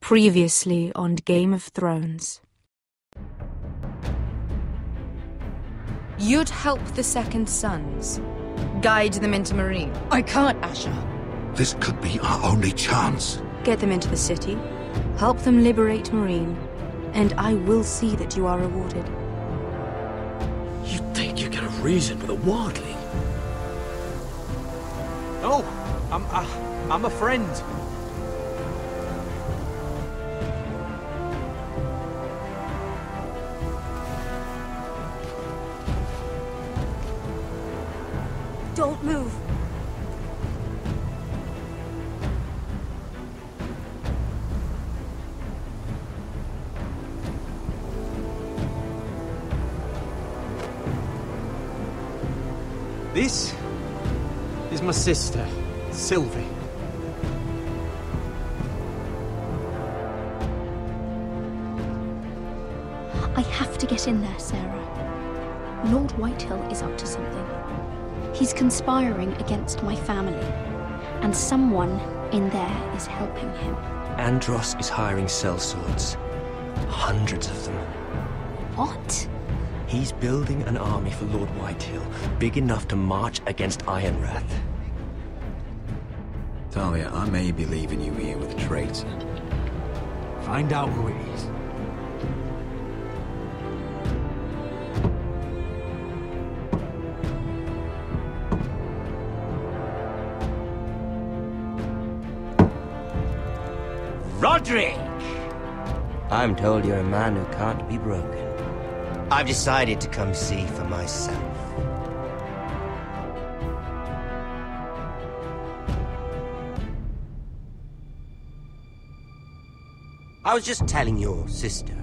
Previously on Game of Thrones. You'd help the Second Sons. Guide them into Marine. I can't, Asha. This could be our only chance. Get them into the city, help them liberate Marine, and I will see that you are rewarded. You think you get a reason with a wardling? Oh, I'm a friend. Don't move. This is my sister, Sylvie. I have to get in there, Sarah. Lord Whitehill is up to something. He's conspiring against my family, and someone in there is helping him. Andros is hiring sellswords. Hundreds of them. What? He's building an army for Lord Whitehill, big enough to march against Ironrath. Talia, I may be leaving you here with a traitor. Find out who it is. Roderick! I'm told you're a man who can't be broken. I've decided to come see for myself. I was just telling your sister.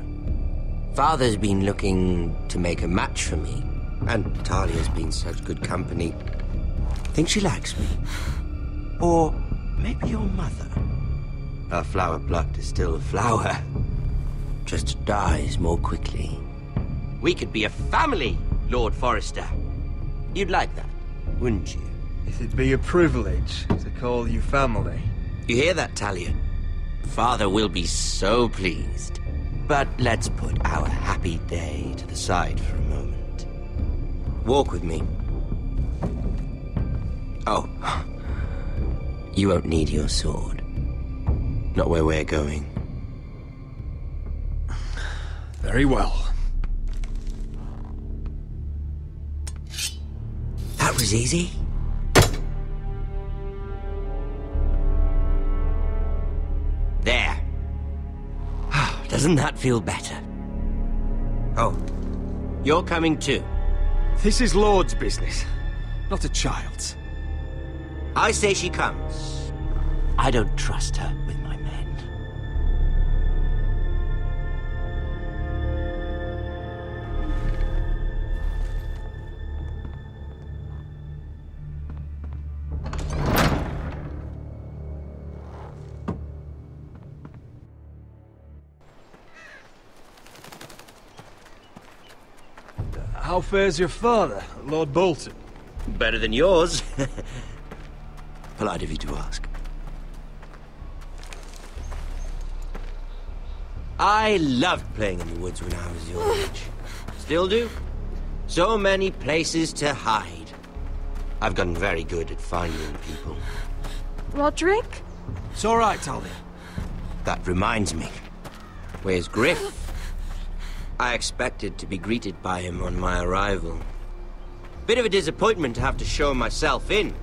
Father's been looking to make a match for me, and Talia's been such good company. I think she likes me. Or maybe your mother. Her flower plucked is still a flower. Just dies more quickly. We could be a family, Lord Forrester. You'd like that, wouldn't you? It'd be a privilege to call you family. You hear that, Talia? Father will be so pleased. But let's put our happy day to the side for a moment. Walk with me. Oh, you won't need your sword. Not where we're going. Very well. That was easy. There. Doesn't that feel better? Oh, you're coming too. This is Lord's business, not a child's. I say she comes. I don't trust her with my men. How fares your father, Lord Bolton? Better than yours. Polite of you to ask. I loved playing in the woods when I was your age. Still do. So many places to hide. I've gotten very good at finding people. Roderick? It's all right, Talia. That reminds me. Where's Griff? I expected to be greeted by him on my arrival. Bit of a disappointment to have to show myself in.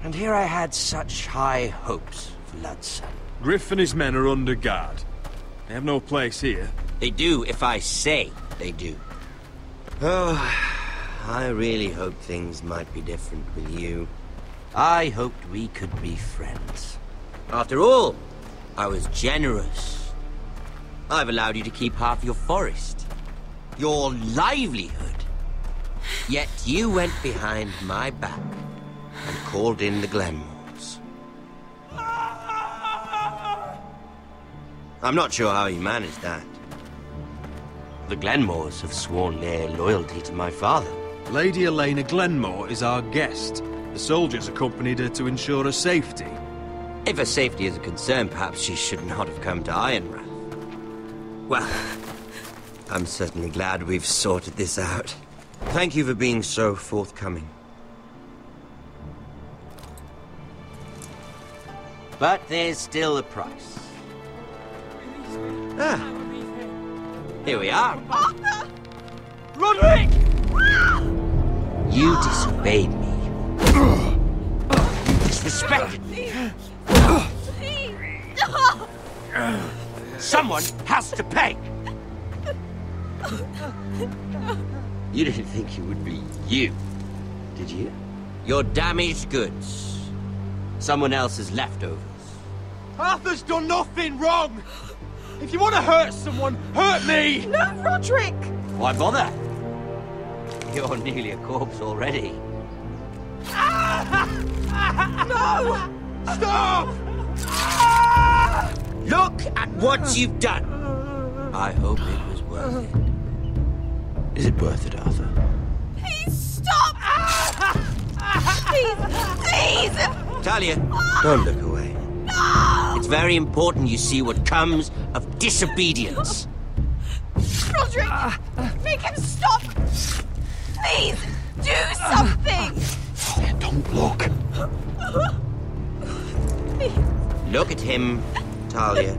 And here I had such high hopes for Ludson. Griff and his men are under guard. They have no place here. They do if I say they do. Oh, I really hoped things might be different with you. I hoped we could be friends. After all, I was generous. I've allowed you to keep half your forest. Your livelihood. Yet you went behind my back and called in the Glenmores. I'm not sure how you managed that. The Glenmores have sworn their loyalty to my father. Lady Elena Glenmore is our guest. The soldiers accompanied her to ensure her safety. If her safety is a concern, perhaps she should not have come to Ironrath. Well, I'm certainly glad we've sorted this out. Thank you for being so forthcoming. But there's still a price. Here we are. Arthur! Roderick! You disobeyed me. You disrespected me. Please! Someone has to pay. You didn't think it would be you, did you? Your damaged goods. Someone else's leftovers. Arthur's done nothing wrong! If you want to hurt someone, hurt me! No, Roderick! Why bother? You're nearly a corpse already. No! Stop! Look at what you've done! I hope it was worth it. Is it worth it, Arthur? Please stop! Please! Please! Talia, don't look away. No! It's very important you see what comes of disobedience. Roderick! Make him stop! Please! Do something! Talia, don't look. Look at him, Talia.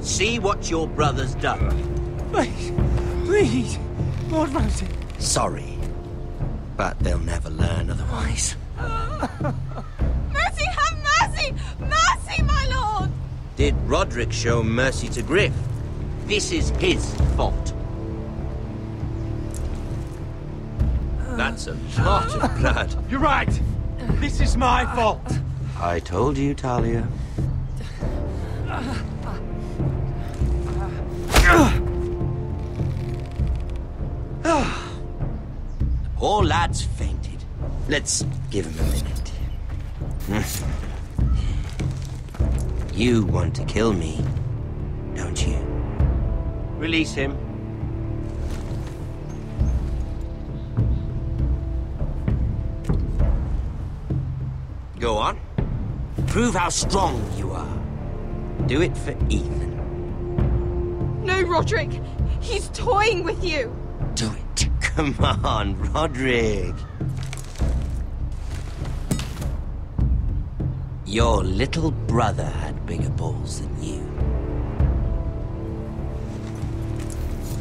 See what your brother's done. Please, please, Lord Ramsay. Sorry, but they'll never learn otherwise. Mercy, have mercy! Mercy, my lord! Did Roderick show mercy to Griff? This is his fault. That's a lot of blood. You're right. This is my fault. I told you, Talia. The poor lad's fainted. Let's give him a minute. You want to kill me, don't you? Release him. Go on. Prove how strong you are. Do it for Ethan. No, Roderick! He's toying with you! Do it. Come on, Roderick. Your little brother had bigger balls than you.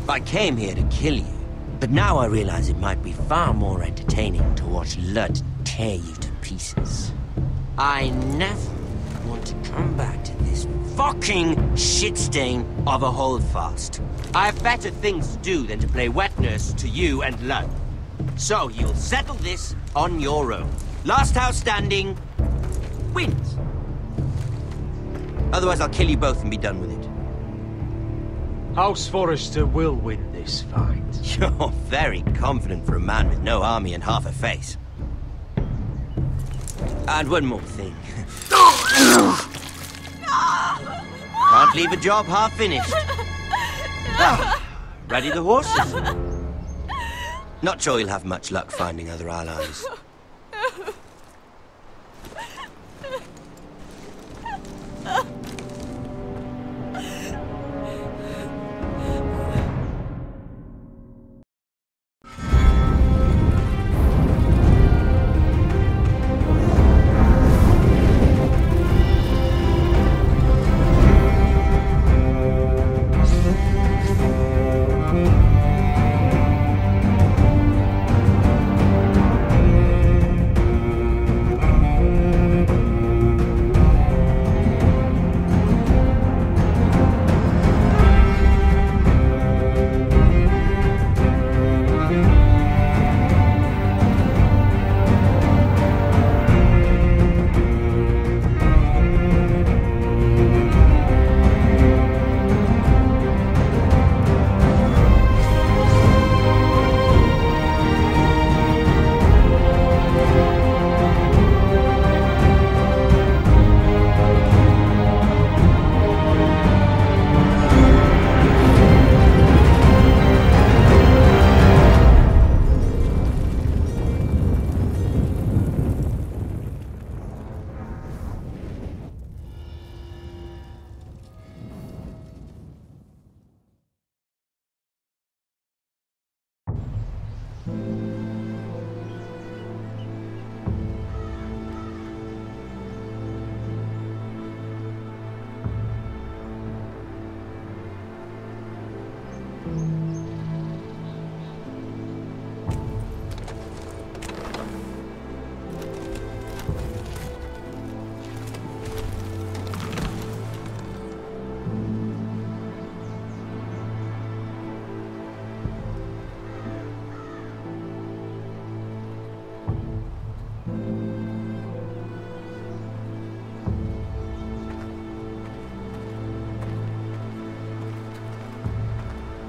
I came here to kill you, but now I realize it might be far more entertaining to watch Lud tear you to pieces. I never want to come back to this fucking shit stain of a holdfast. I have better things to do than to play wet nurse to you and Lud. So you'll settle this on your own. Last house standing wins. Otherwise I'll kill you both and be done with it. House Forrester will win this fight. You're very confident for a man with no army and half a face. And one more thing. Can't leave a job half finished. Ready the horses? Not sure you'll have much luck finding other allies.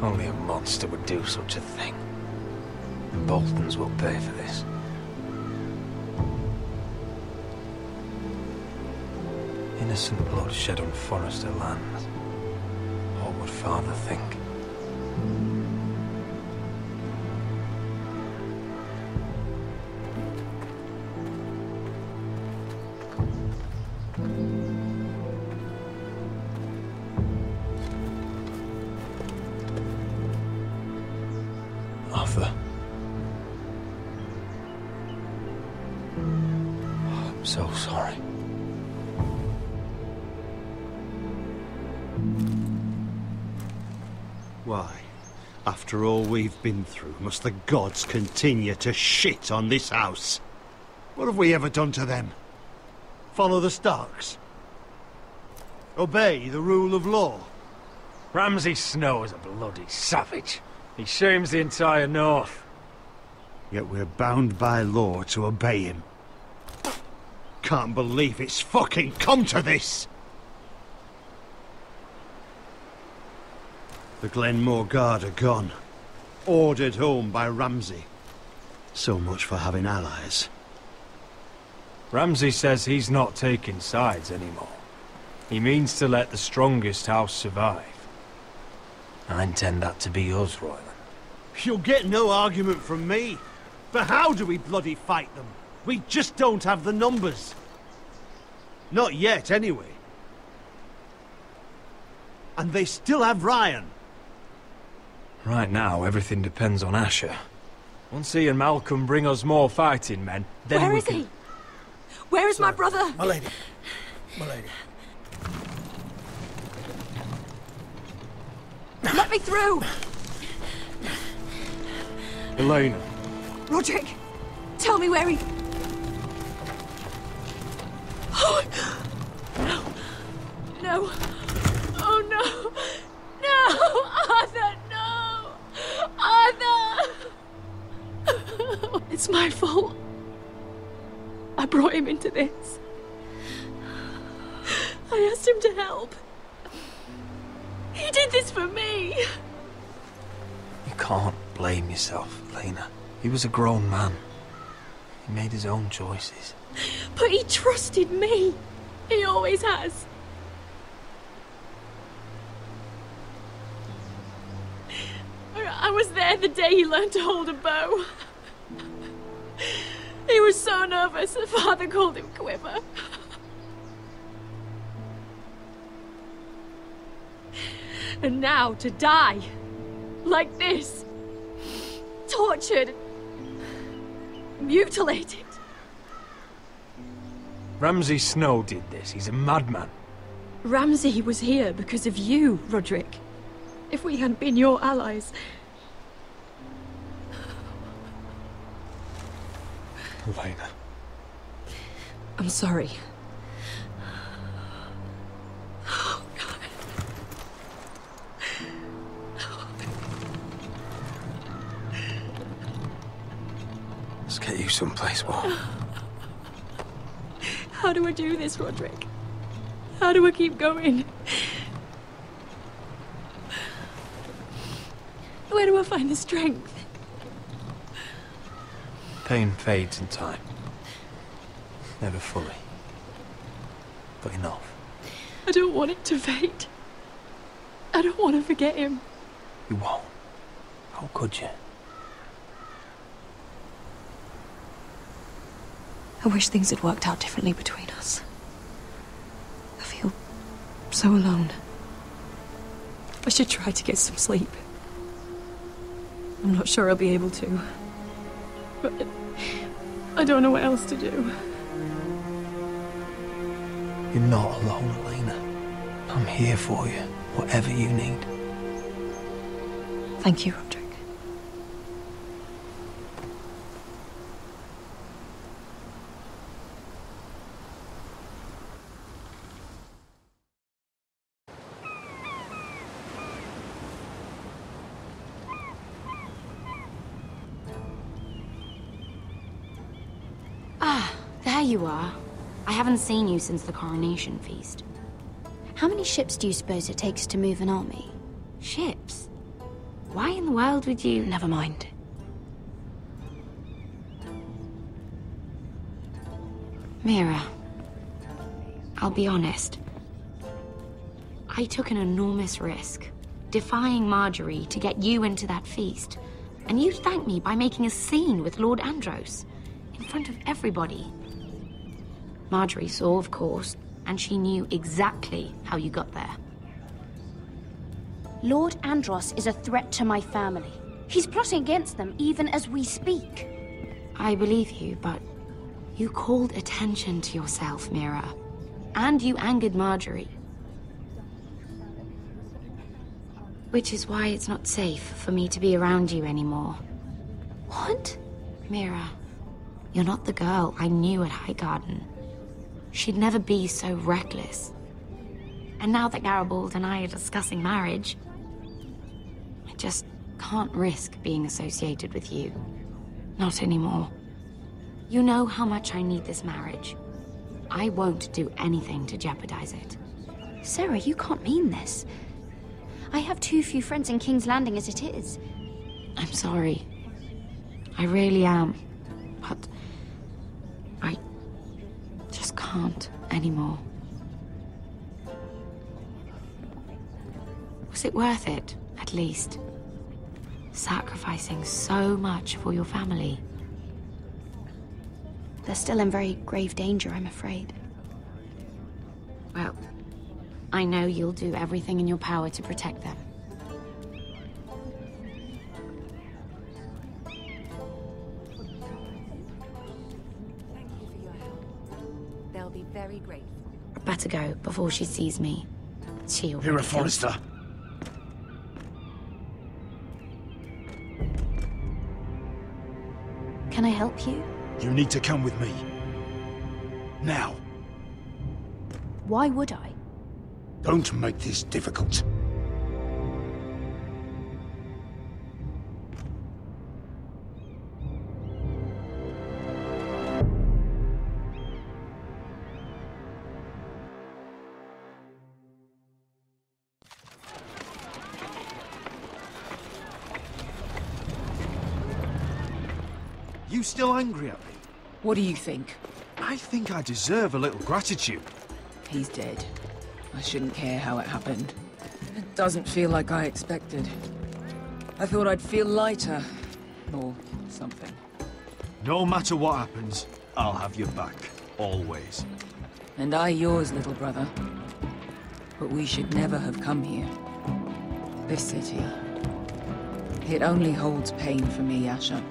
Only a monster would do such a thing. And Boltons will pay for this. Innocent blood shed on Forrester lands. What would Father think? Arthur. I'm so sorry. Why, after all we've been through, must the gods continue to shit on this house? What have we ever done to them? Follow the Starks? Obey the rule of law? Ramsay Snow is a bloody savage. He shames the entire North. Yet we're bound by law to obey him. Can't believe it's fucking come to this! The Glenmore Guard are gone. Ordered home by Ramsay. So much for having allies. Ramsay says he's not taking sides anymore. He means to let the strongest house survive. I intend that to be us, Royland. You'll get no argument from me. But how do we bloody fight them? We just don't have the numbers. Not yet, anyway. And they still have Ryan. Right now, everything depends on Asher. Once he and Malcolm bring us more fighting men, then Where is he? Where is my brother? My lady. My lady. Let me through! Elena. Roderick, tell me where he... Oh, no. No. Oh, no. No! Arthur, no! Arthur! It's my fault. I brought him into this. I asked him to help. He did this for me. You can't blame yourself, Elena. He was a grown man. He made his own choices. But he trusted me. He always has. I was there the day he learned to hold a bow. He was so nervous that Father called him Quiver. And now to die. Like this. Tortured. Mutilated. Ramsay Snow did this. He's a madman. Ramsay was here because of you, Roderick. If we hadn't been your allies... Elena. I'm sorry. Oh, God. Let's get you someplace warm. How do I do this, Roderick? How do I keep going? Where do I find the strength? Pain fades in time. Never fully. But enough. I don't want it to fade. I don't want to forget him. You won't. How could you? I wish things had worked out differently between us. I feel so alone. I should try to get some sleep. I'm not sure I'll be able to. but I don't know what else to do. You're not alone, Elena. I'm here for you, whatever you need. Thank you, Roderick. Ah, there you are. I haven't seen you since the coronation feast. How many ships do you suppose it takes to move an army? Ships? Why in the world would you... Never mind. Mira, I'll be honest. I took an enormous risk, defying Marjorie to get you into that feast. And you thanked me by making a scene with Lord Andros, in front of everybody. Marjorie saw, of course, and she knew exactly how you got there. Lord Andros is a threat to my family. He's plotting against them even as we speak. I believe you, but you called attention to yourself, Mira. And you angered Marjorie. Which is why it's not safe for me to be around you anymore. What? Mira, you're not the girl I knew at Highgarden. She'd never be so reckless. And now that Garibald and I are discussing marriage, I just can't risk being associated with you. Not anymore. You know how much I need this marriage. I won't do anything to jeopardize it. Sarah, you can't mean this. I have too few friends in King's Landing as it is. I'm sorry. I really am. But I just can't anymore. Was it worth it, at least? Sacrificing so much for your family? They're still in very grave danger, I'm afraid. Well, I know you'll do everything in your power to protect them. Thank you for your help. They'll be very grateful. Better go before she sees me. She already Here, feels- Forrester. Can I help you? You need to come with me. Now. Why would I? Don't make this difficult. You still angry at me? What do you think? I think I deserve a little gratitude. He's dead. I shouldn't care how it happened. It doesn't feel like I expected. I thought I'd feel lighter. Or something. No matter what happens, I'll have your back. Always. And I yours, little brother. But we should never have come here. This city. It only holds pain for me, Asher.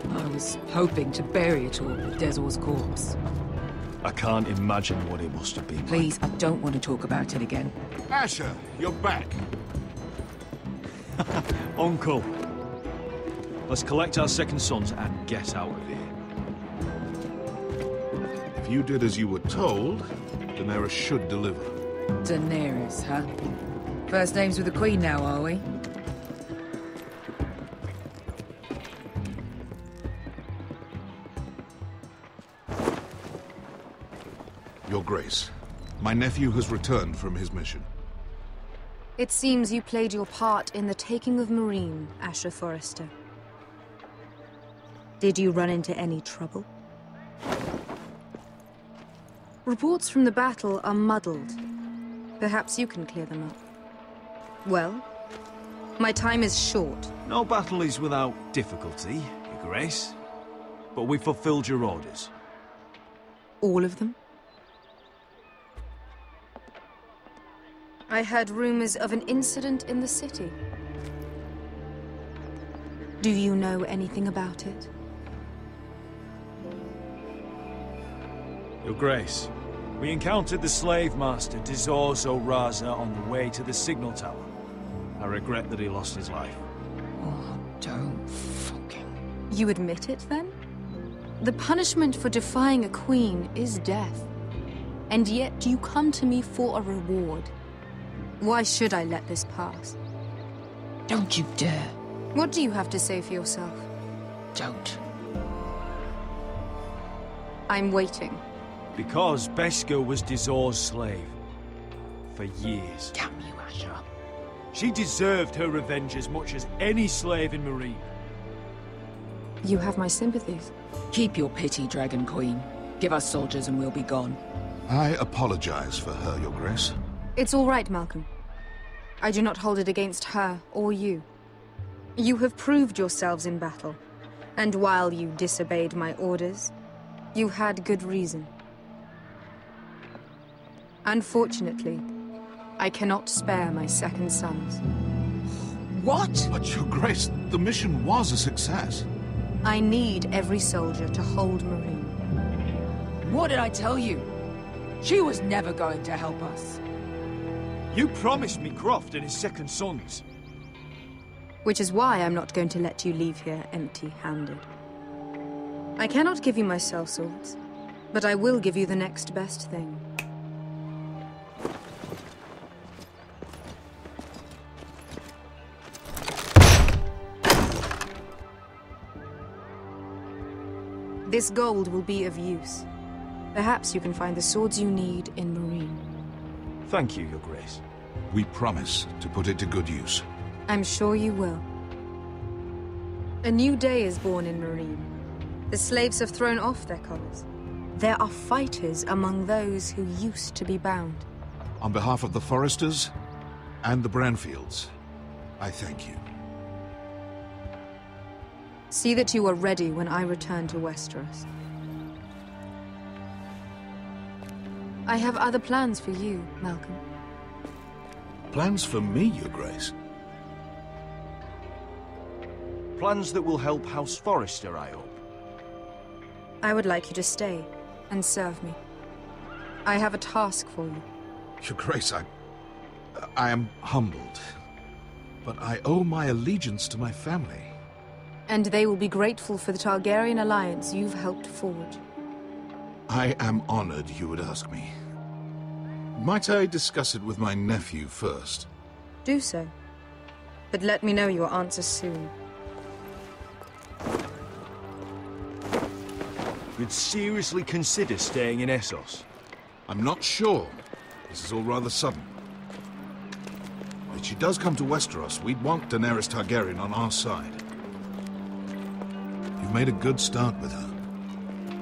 I was hoping to bury it all with Dezor's corpse. I can't imagine what it must have been. Please, I don't want to talk about it again. Asher, you're back. Uncle. Let's collect our second sons and get out of here. If you did as you were told, Daenerys should deliver. Daenerys, huh? First names with the Queen now, are we? Your Grace, my nephew has returned from his mission. It seems you played your part in the taking of Marine, Asher Forrester. Did you run into any trouble? Reports from the battle are muddled. Perhaps you can clear them up. Well, my time is short. No battle is without difficulty, Your Grace. But we fulfilled your orders. All of them? I heard rumors of an incident in the city. Do you know anything about it? Your Grace, we encountered the slave master s01 on the way to the signal tower. I regret that he lost his life. Oh, don't fucking... You admit it, then? The punishment for defying a queen is death. And yet you come to me for a reward. Why should I let this pass? Don't you dare. What do you have to say for yourself? Don't. I'm waiting. Because Beskha was s01's slave. For years. Damn you, Asher. She deserved her revenge as much as any slave in Marine. You have my sympathies. Keep your pity, Dragon Queen. Give us soldiers and we'll be gone. I apologize for her, Your Grace. It's all right, Malcolm. I do not hold it against her or you. You have proved yourselves in battle, and while you disobeyed my orders, you had good reason. Unfortunately, I cannot spare my second sons. What? But, Your Grace, the mission was a success. I need every soldier to hold Marine. What did I tell you? She was never going to help us. You promised me Croft and his second sons. Which is why I'm not going to let you leave here empty-handed. I cannot give you my sellswords, but I will give you the next best thing. This gold will be of use. Perhaps you can find the swords you need in Marine. Thank you, Your Grace. We promise to put it to good use. I'm sure you will. A new day is born in Marine. The slaves have thrown off their collars. There are fighters among those who used to be bound. On behalf of the Foresters and the Branfields, I thank you. See that you are ready when I return to Westeros. I have other plans for you, Malcolm. Plans for me, Your Grace? Plans that will help House Forrester, I hope. I would like you to stay and serve me. I have a task for you. Your Grace, I am humbled, but I owe my allegiance to my family. And they will be grateful for the Targaryen alliance you've helped forge. I am honored you would ask me. Might I discuss it with my nephew first? Do so. But let me know your answer soon. You'd seriously consider staying in Essos? I'm not sure. This is all rather sudden. If she does come to Westeros, we'd want Daenerys Targaryen on our side. You've made a good start with her.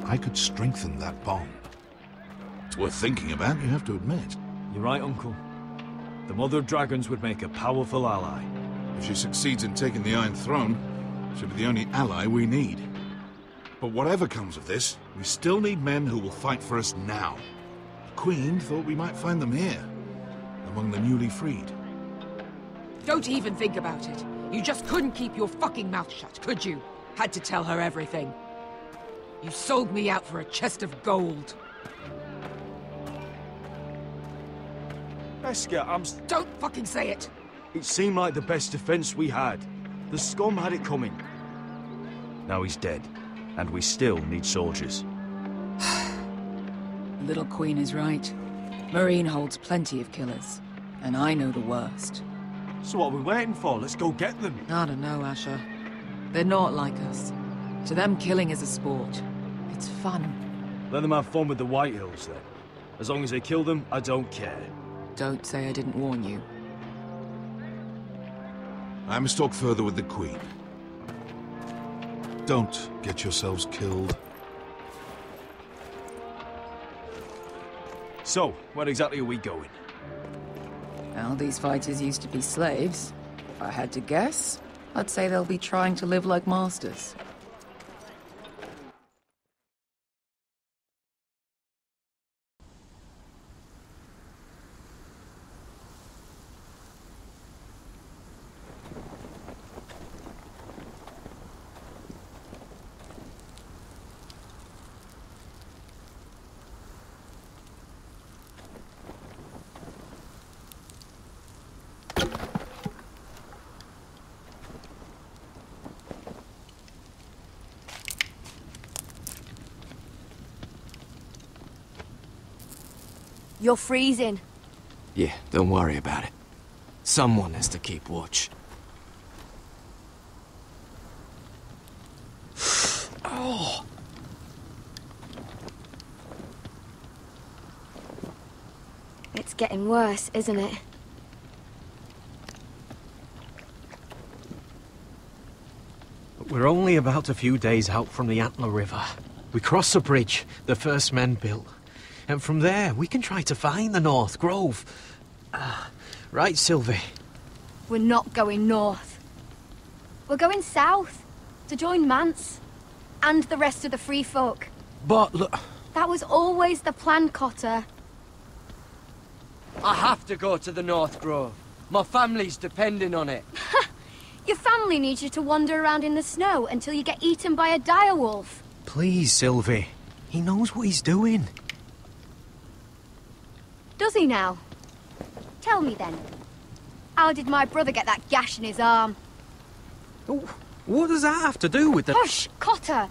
I could strengthen that bond. It's worth thinking about, you have to admit. You're right, Uncle. The Mother of Dragons would make a powerful ally. If she succeeds in taking the Iron Throne, she'll be the only ally we need. But whatever comes of this, we still need men who will fight for us now. The Queen thought we might find them here, among the newly freed. Don't even think about it. You just couldn't keep your fucking mouth shut, could you? Had to tell her everything. You sold me out for a chest of gold. Beskha, Don't fucking say it! It seemed like the best defense we had. The scum had it coming. Now he's dead, and we still need soldiers. Little Queen is right. Marine holds plenty of killers, and I know the worst. So what are we waiting for? Let's go get them. I don't know, Asher. They're not like us. To them, killing is a sport. It's fun. Let them have fun with the White Hills, then. As long as they kill them, I don't care. Don't say I didn't warn you. I must talk further with the Queen. Don't get yourselves killed. So, where exactly are we going? Well, these fighters used to be slaves. If I had to guess, I'd say they'll be trying to live like masters. You're freezing. Yeah, don't worry about it. Someone has to keep watch. Oh. It's getting worse, isn't it? We're only about a few days out from the Antler River. We cross the bridge the first men built. And from there, we can try to find the North Grove. Right, Sylvie? We're not going north. We're going south, to join Mance, and the rest of the free folk. But look... That was always the plan, Cotter. I have to go to the North Grove. My family's depending on it. Your family needs you to wander around in the snow until you get eaten by a direwolf. Please, Sylvie. He knows what he's doing. Does he now? Tell me then. How did my brother get that gash in his arm? Oh, what does that have to do with the... Hush, Cotter!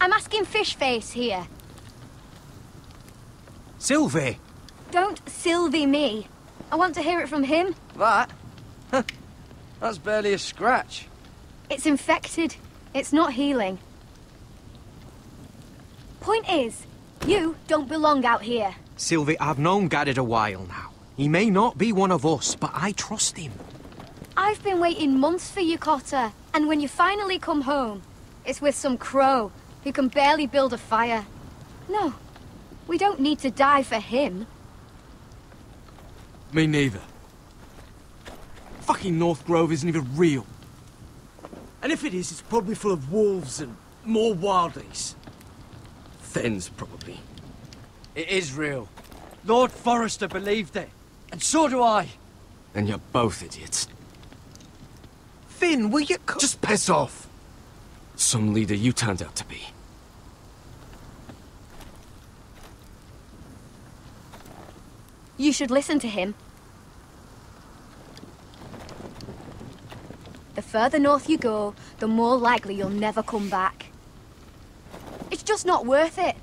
I'm asking Fishface here. Sylvie! Don't Sylvie me. I want to hear it from him. That? That's barely a scratch. It's infected. It's not healing. Point is, you don't belong out here. Sylvie, I've known Garrett a while now. He may not be one of us, but I trust him. I've been waiting months for you, Cotter. And when you finally come home, it's with some crow who can barely build a fire. No, we don't need to die for him. Me neither. Fucking North Grove isn't even real. And if it is, it's probably full of wolves and more wildlies. Thens, probably. It is real. Lord Forrester believed it. And so do I. And you're both idiots. Finn, will you... Just piss off! Some leader you turned out to be. You should listen to him. The further north you go, the more likely you'll never come back. It's just not worth it.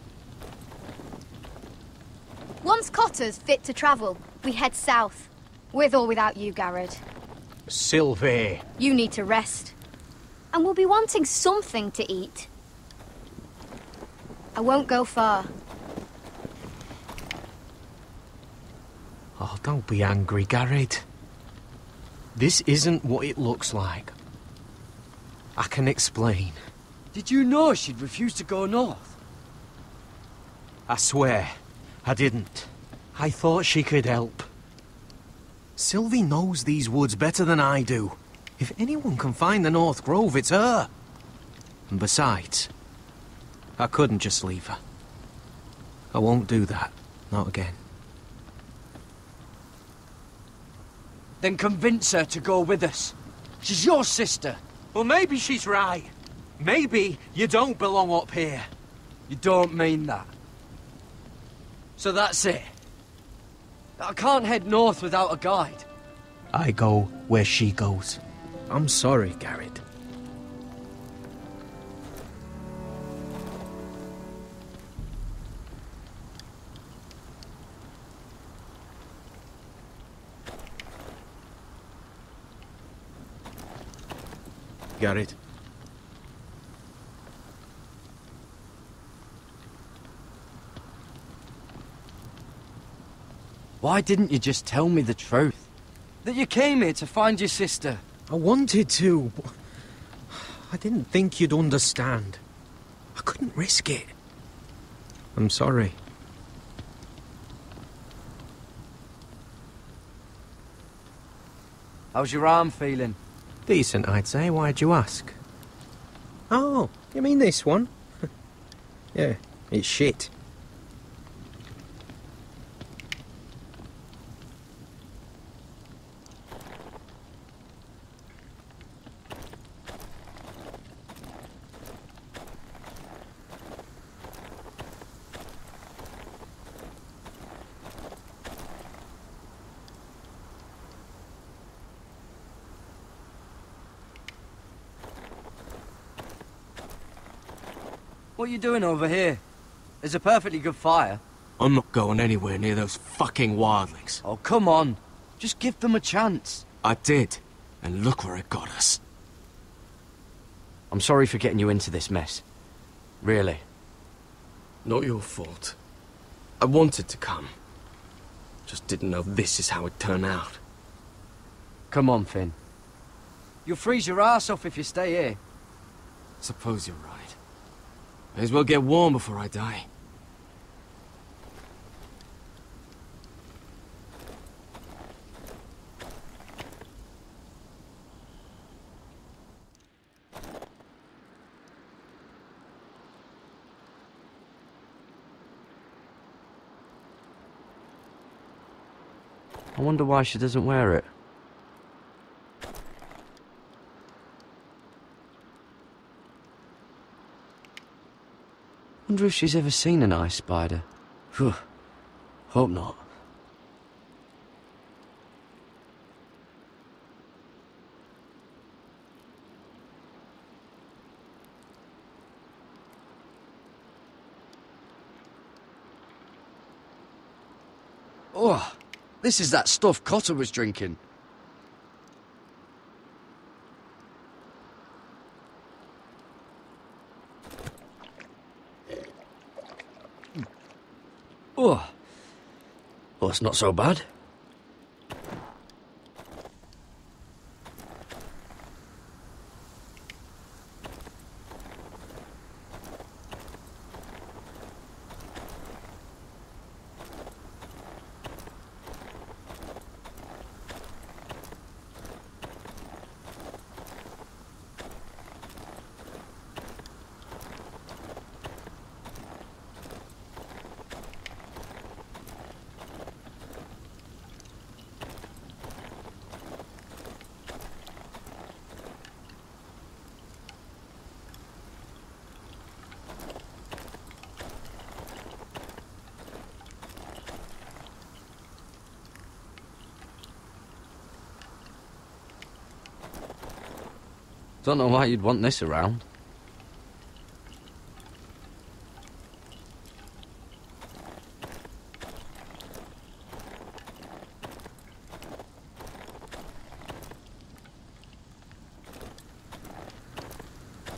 Once Cotter's fit to travel, we head south. With or without you, Garrett. Sylvie. You need to rest. And we'll be wanting something to eat. I won't go far. Oh, don't be angry, Garrett. This isn't what it looks like. I can explain. Did you know she'd refuse to go north? I swear, I didn't. I thought she could help. Sylvie knows these woods better than I do. If anyone can find the North Grove, it's her. And besides, I couldn't just leave her. I won't do that. Not again. Then convince her to go with us. She's your sister. Well, maybe she's right. Maybe you don't belong up here. You don't mean that. So that's it. I can't head north without a guide. I go where she goes. I'm sorry, Garrett. Garrett. Why didn't you just tell me the truth? That you came here to find your sister? I wanted to, but I didn't think you'd understand. I couldn't risk it. I'm sorry. How's your arm feeling? Decent, I'd say. Why'd you ask? Oh, you mean this one? Yeah, it's shit. What are you doing over here? There's a perfectly good fire. I'm not going anywhere near those fucking wildlings. Oh, come on. Just give them a chance. I did, and look where it got us. I'm sorry for getting you into this mess. Really. Not your fault. I wanted to come. Just didn't know this is how it'd turn out. Come on, Finn. You'll freeze your ass off if you stay here. Suppose you're right. May as well get warm before I die. I wonder why she doesn't wear it. Wonder if she's ever seen an ice spider. Phew. Hope not. Oh, this is that stuff Cotter was drinking. Oh, well, it's not so bad. Don't know why you'd want this around.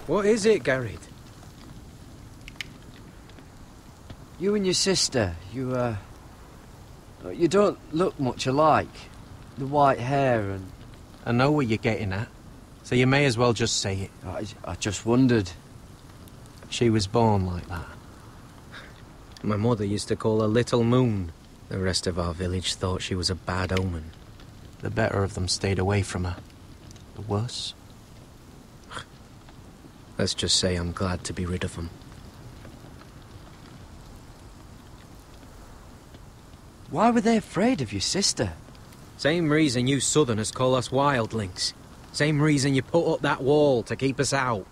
What is it, Garrett? You and your sister, you don't look much alike. The white hair and... I know what you're getting at, so you may as well just say it. I just wondered. She was born like that. My mother used to call her Little Moon. The rest of our village thought she was a bad omen. The better of them stayed away from her. The worse? Let's just say I'm glad to be rid of them. Why were they afraid of your sister? Same reason you Southerners call us wildlings. Same reason you put up that wall to keep us out.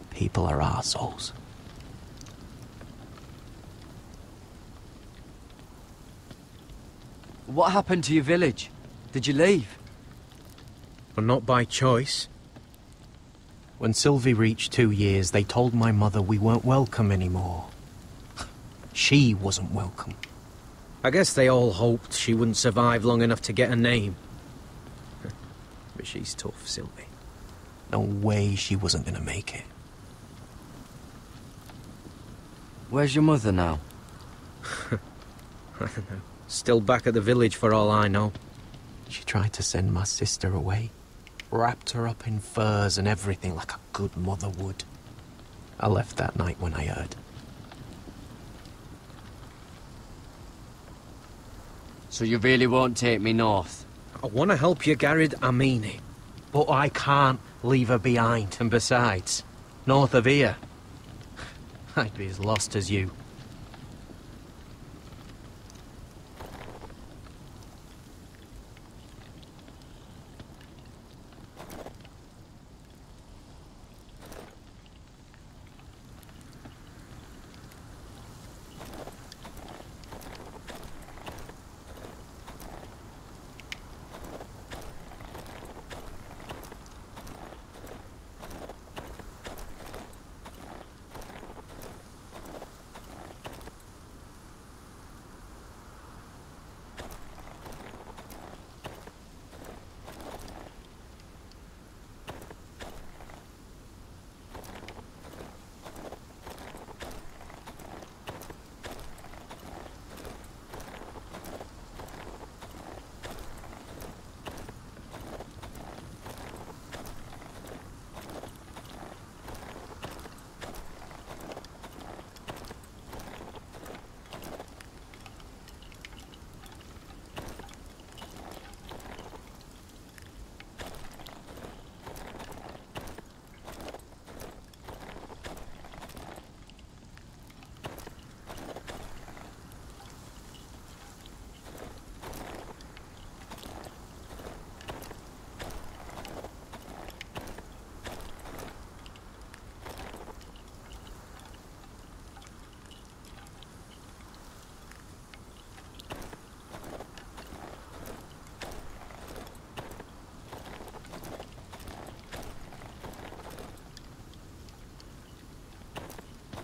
People are arseholes. What happened to your village? Did you leave? Well, not by choice. When Sylvie reached 2 years, they told my mother we weren't welcome anymore. She wasn't welcome. I guess they all hoped she wouldn't survive long enough to get a name. But she's tough, Sylvie. No way she wasn't gonna make it. Where's your mother now? I don't know. Still back at the village for all I know. She tried to send my sister away. Wrapped her up in furs and everything like a good mother would. I left that night when I heard. So you really won't take me north? I want to help you, Garrett, I mean it. But I can't leave her behind. And besides, north of here, I'd be as lost as you.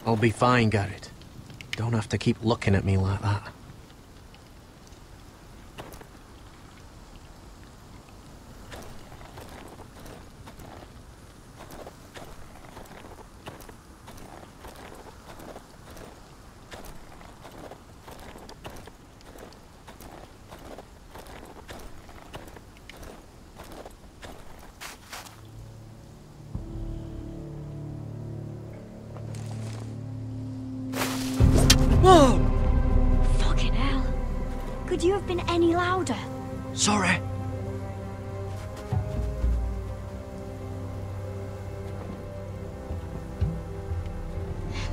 I'll be fine, Garrett. Don't have to keep looking at me like that. Whoa! Fucking hell. Could you have been any louder? Sorry.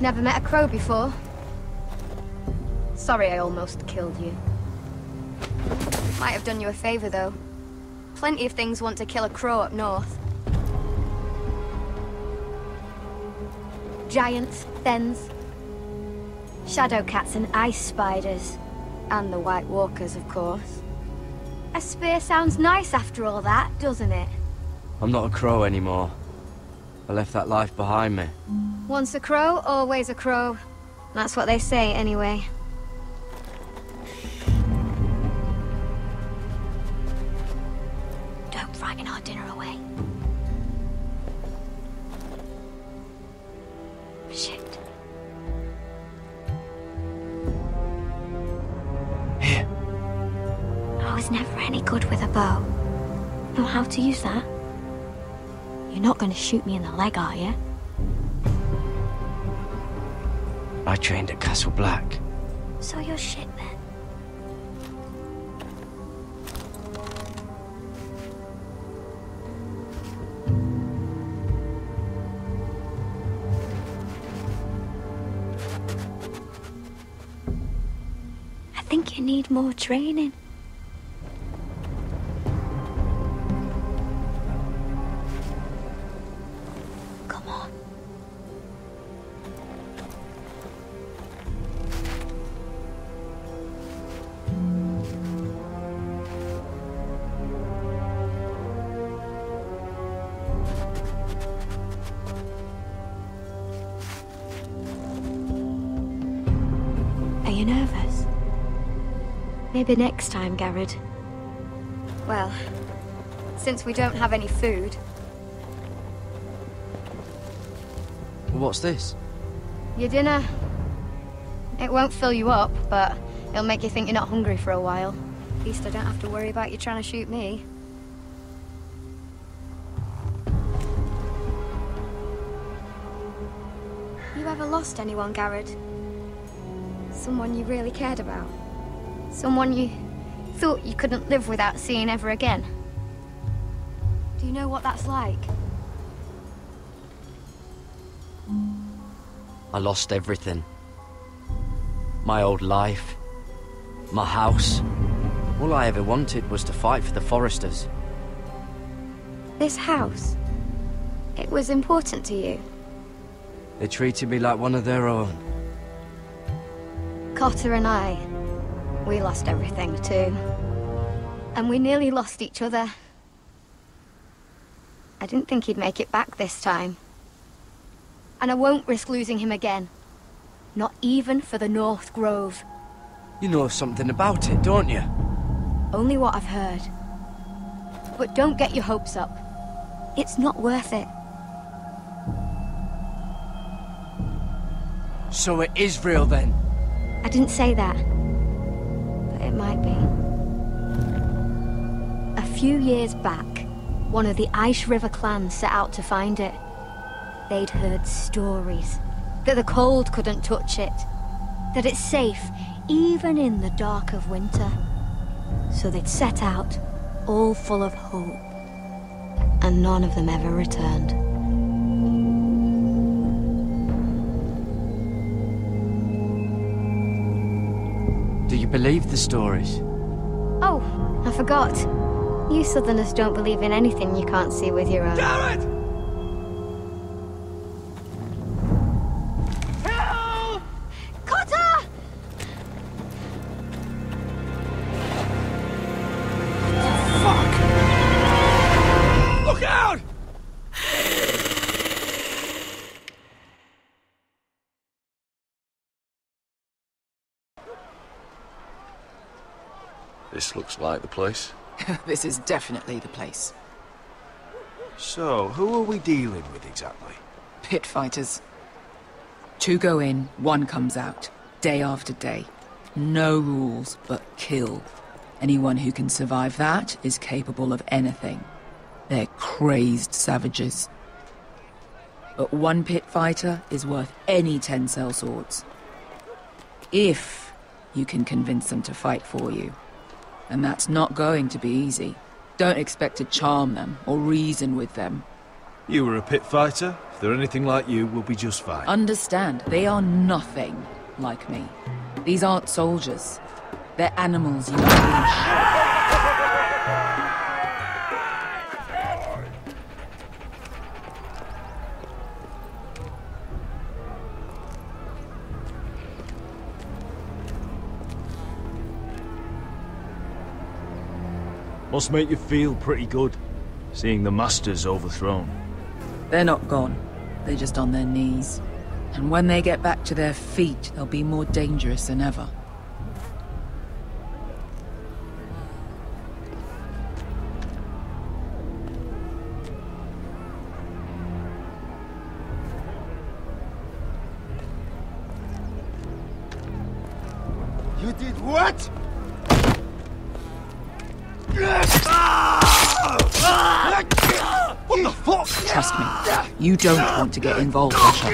Never met a crow before? Sorry I almost killed you. Might have done you a favor, though. Plenty of things want to kill a crow up north. Giants, thens, shadow cats and ice spiders. And the White Walkers, of course. A spear sounds nice after all that, doesn't it? I'm not a crow anymore. I left that life behind me. Once a crow, always a crow. That's what they say, anyway. Don't frighten our dinner away. Shit. I was never any good with a bow. Know how to use that? You're not going to shoot me in the leg, are you? I trained at Castle Black. So you're shit then. I think you need more training. Come on. Are you nervous? Maybe next time, Garrett. Well, since we don't have any food, What's this? your dinner. It won't fill you up, but it'll make you think you're not hungry for a while. At least I don't have to worry about you trying to shoot me. You ever lost anyone, Garrett? Someone you really cared about? Someone you thought you couldn't live without seeing ever again? Do you know what that's like? I lost everything. My old life. My house. All I ever wanted was to fight for the Foresters. This house, it was important to you. They treated me like one of their own. Cotter and I, we lost everything too. And we nearly lost each other. I didn't think he'd make it back this time. And I won't risk losing him again. Not even for the North Grove. You know something about it, don't you? Only what I've heard. But don't get your hopes up. It's not worth it. So it is real then? I didn't say that. But it might be. A few years back, one of the Ice River clans set out to find it. They'd heard stories that the cold couldn't touch it, that it's safe even in the dark of winter. So they'd set out, all full of hope, and none of them ever returned. Do you believe the stories? Oh, I forgot. You Southerners don't believe in anything you can't see with your eyes. Garrett! This looks like the place. This is definitely the place. So, who are we dealing with exactly? Pit fighters. 2 go in, 1 comes out. Day after day. No rules, but kill. Anyone who can survive that is capable of anything. They're crazed savages. But 1 pit fighter is worth any 10 sellswords. If you can convince them to fight for you. And that's not going to be easy. Don't expect to charm them or reason with them. You were a pit fighter. If they're anything like you, we'll be just fine. Understand, they are nothing like me. These aren't soldiers. They're animals you unleash. Must make you feel pretty good, seeing the Masters overthrown. They're not gone. They're just on their knees. And when they get back to their feet, they'll be more dangerous than ever. You did what? What the fuck? Trust me, you don't want to get involved, Asher.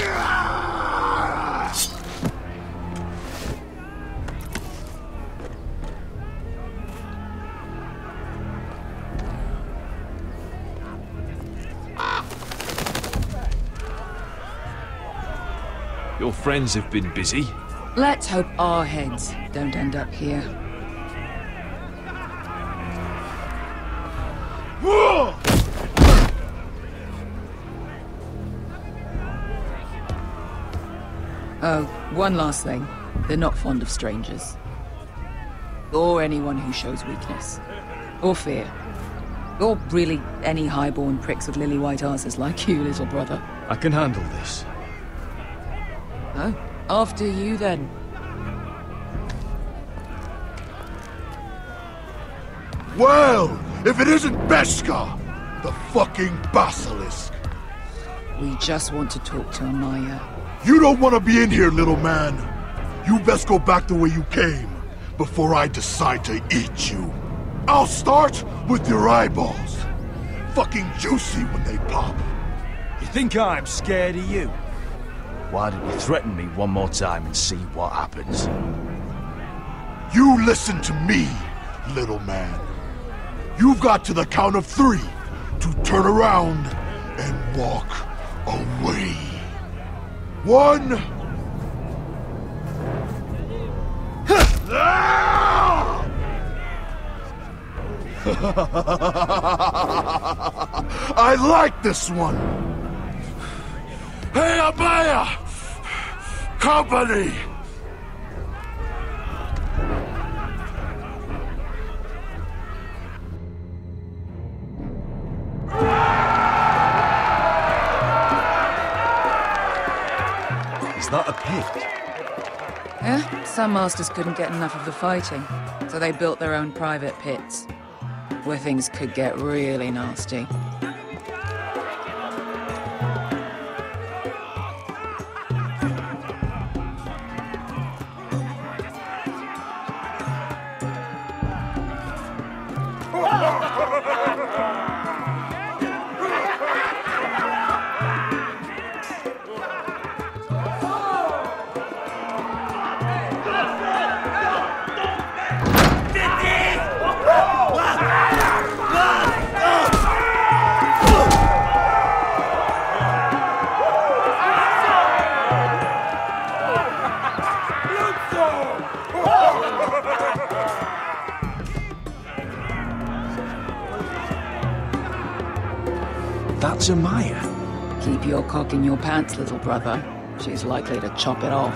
Your friends have been busy. Let's hope our heads don't end up here. Oh, one last thing. They're not fond of strangers. Or anyone who shows weakness. Or fear. Or really any highborn pricks with lily white asses like you, little brother. I can handle this. Oh, after you then. Well, if it isn't Beskha, the fucking basilisk. We just want to talk to Amaya. You don't want to be in here, little man. You best go back the way you came, before I decide to eat you. I'll start with your eyeballs. Fucking juicy when they pop. You think I'm scared of you? Why don't you threaten me one more time and see what happens? You listen to me, little man. You've got to the count of 3 to turn around and walk away. 1. I like this one. Hey, Amaya! Company! Is that a pit? Yeah, some masters couldn't get enough of the fighting, so they built their own private pits, where things could get really nasty. That's Amaya. Keep your cock in your pants, little brother. She's likely to chop it off.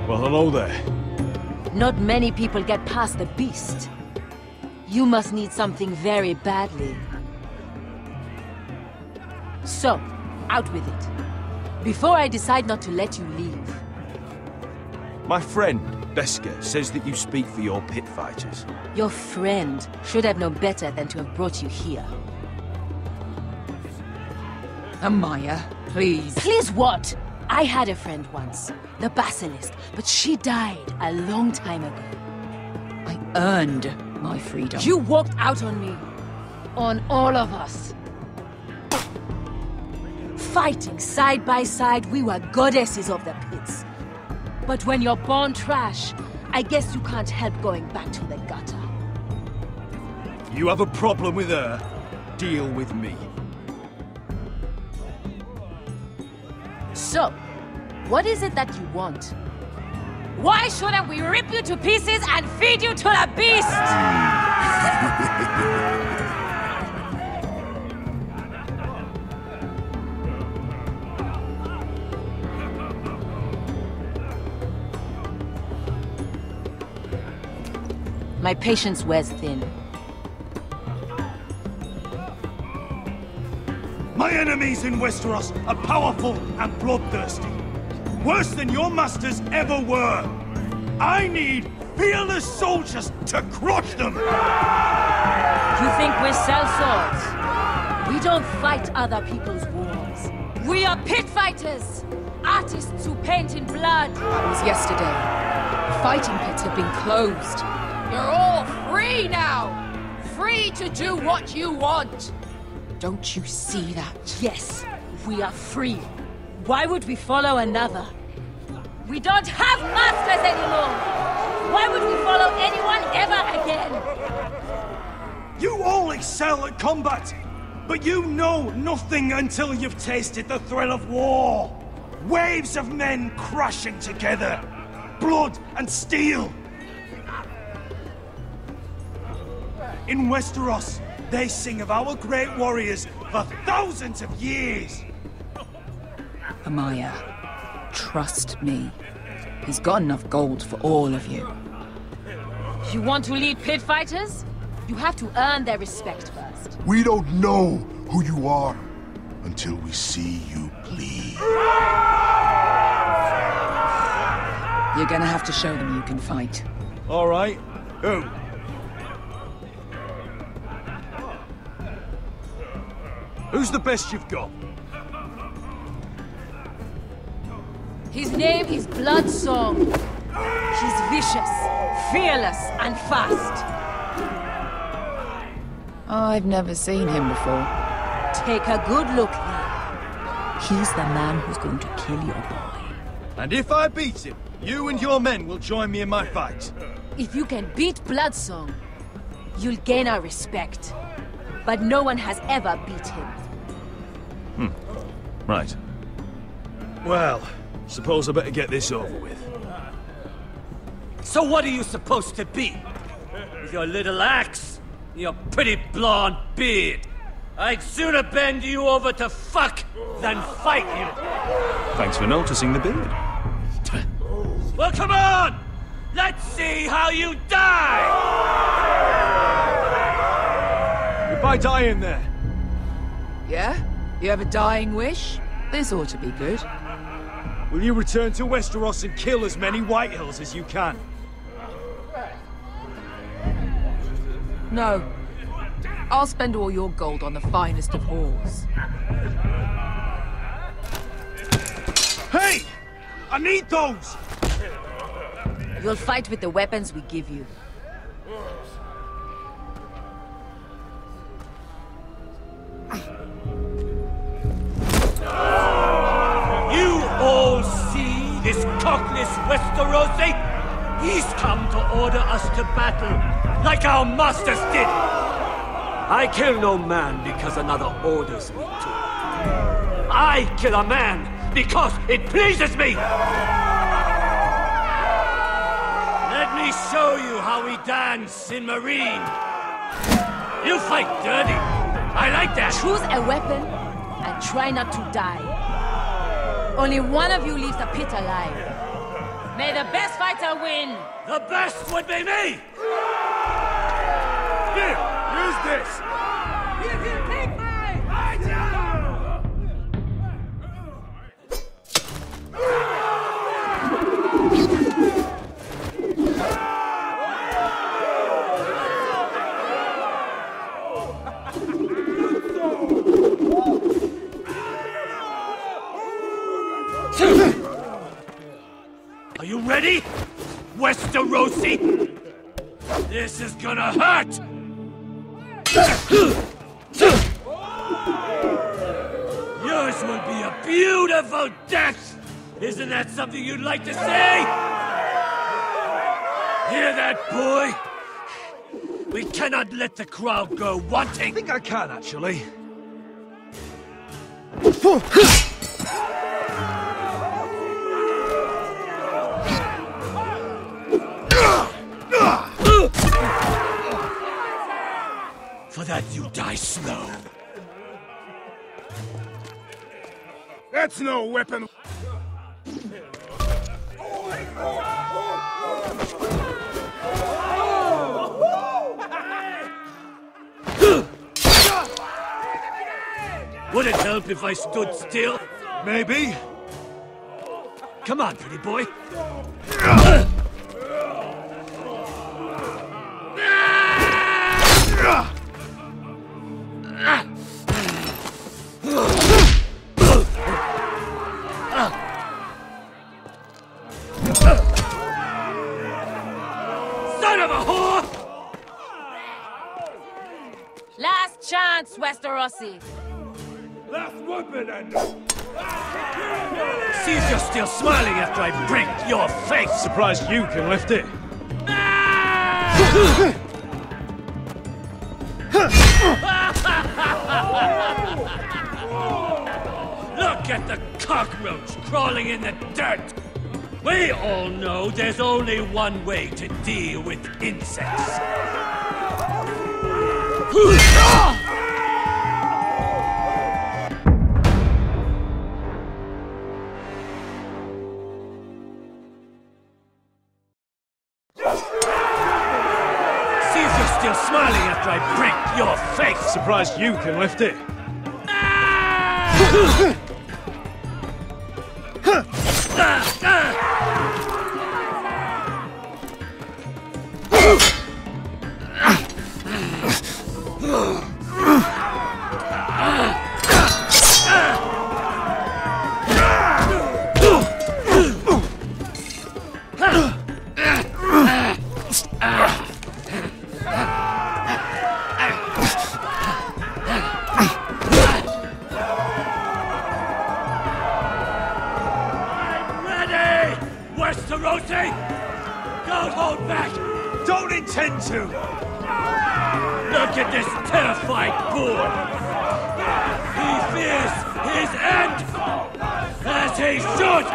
Well, hello there. Not many people get past the beast. You must need something very badly. So, Out with it. Before I decide not to let you leave. My friend, Besker, says that you speak for your pit fighters. Your friend should have known better than to have brought you here. Amaya, please. Please what? I had a friend once, the Basilisk, but she died a long time ago. I earned my freedom. You walked out on me. On all of us. Fighting side by side, we were goddesses of the pits. But when you're born trash, I guess you can't help going back to the gutter. You have a problem with her? Deal with me. So, what is it that you want? Why shouldn't we rip you to pieces and feed you to the beast? My patience wears thin. My enemies in Westeros are powerful and bloodthirsty. Worse than your masters ever were. I need fearless soldiers to crush them! You think we sell swords? We don't fight other people's wars. We are pit fighters! Artists who paint in blood! That was yesterday. The fighting pits have been closed. You're all free now! Free to do what you want! Don't you see that? Yes, we are free. Why would we follow another? We don't have masters anymore! Why would we follow anyone ever again? You all excel at combat, but you know nothing until you've tasted the thrill of war. Waves of men crashing together. Blood and steel. In Westeros, they sing of our great warriors for thousands of years. Amaya, trust me. He's got enough gold for all of you. You want to lead pit fighters? You have to earn their respect first. We don't know who you are until we see you bleed. You're gonna have to show them you can fight. All right. Who? Who's the best you've got? His name is Bloodsong. He's vicious, fearless, and fast. I've never seen him before. Take a good look there. He's the man who's going to kill your boy. And if I beat him, you and your men will join me in my fight. If you can beat Bloodsong, you'll gain our respect. But no one has ever beat him. Right. Well, suppose I better get this over with. So what are you supposed to be? With your little axe? Your pretty blonde beard? I'd sooner bend you over to fuck than fight you. Thanks for noticing the beard. Well, come on! Let's see how you die! If I die in there. Yeah? You have a dying wish? This ought to be good. Will you return to Westeros and kill as many Whitehills as you can? No. I'll spend all your gold on the finest of halls. Hey! I need those! You'll fight with the weapons we give you. You all see this cockless Westerosi? He's come to order us to battle, like our masters did. I kill no man because another orders me to. I kill a man because it pleases me! Let me show you how we dance in Marine. You fight dirty. I like that. Choose a weapon and try not to die. Only one of you leaves the pit alive. May the best fighter win! The best would be me! Here, use this! Ready? Westerosi? This is gonna hurt! Yours will be a beautiful death! Isn't that something you'd like to say? Hear that, boy? We cannot let the crowd go wanting! I think I can, actually. For that you die slow. That's no weapon. Would it help if I stood still? Maybe. Come on, pretty boy. Son of a whore! Last chance, Westerosi. Last weapon and... See if you're still smiling after I break your face! Surprised you can lift it. Look at the cockroach crawling in the dirt! We all know there's only one way to deal with insects. See if you're still smiling after I break your face! Surprised you can lift it. Westerosi! Don't hold back! Don't intend to! Look at this terrified boy! He fears his end! As he should!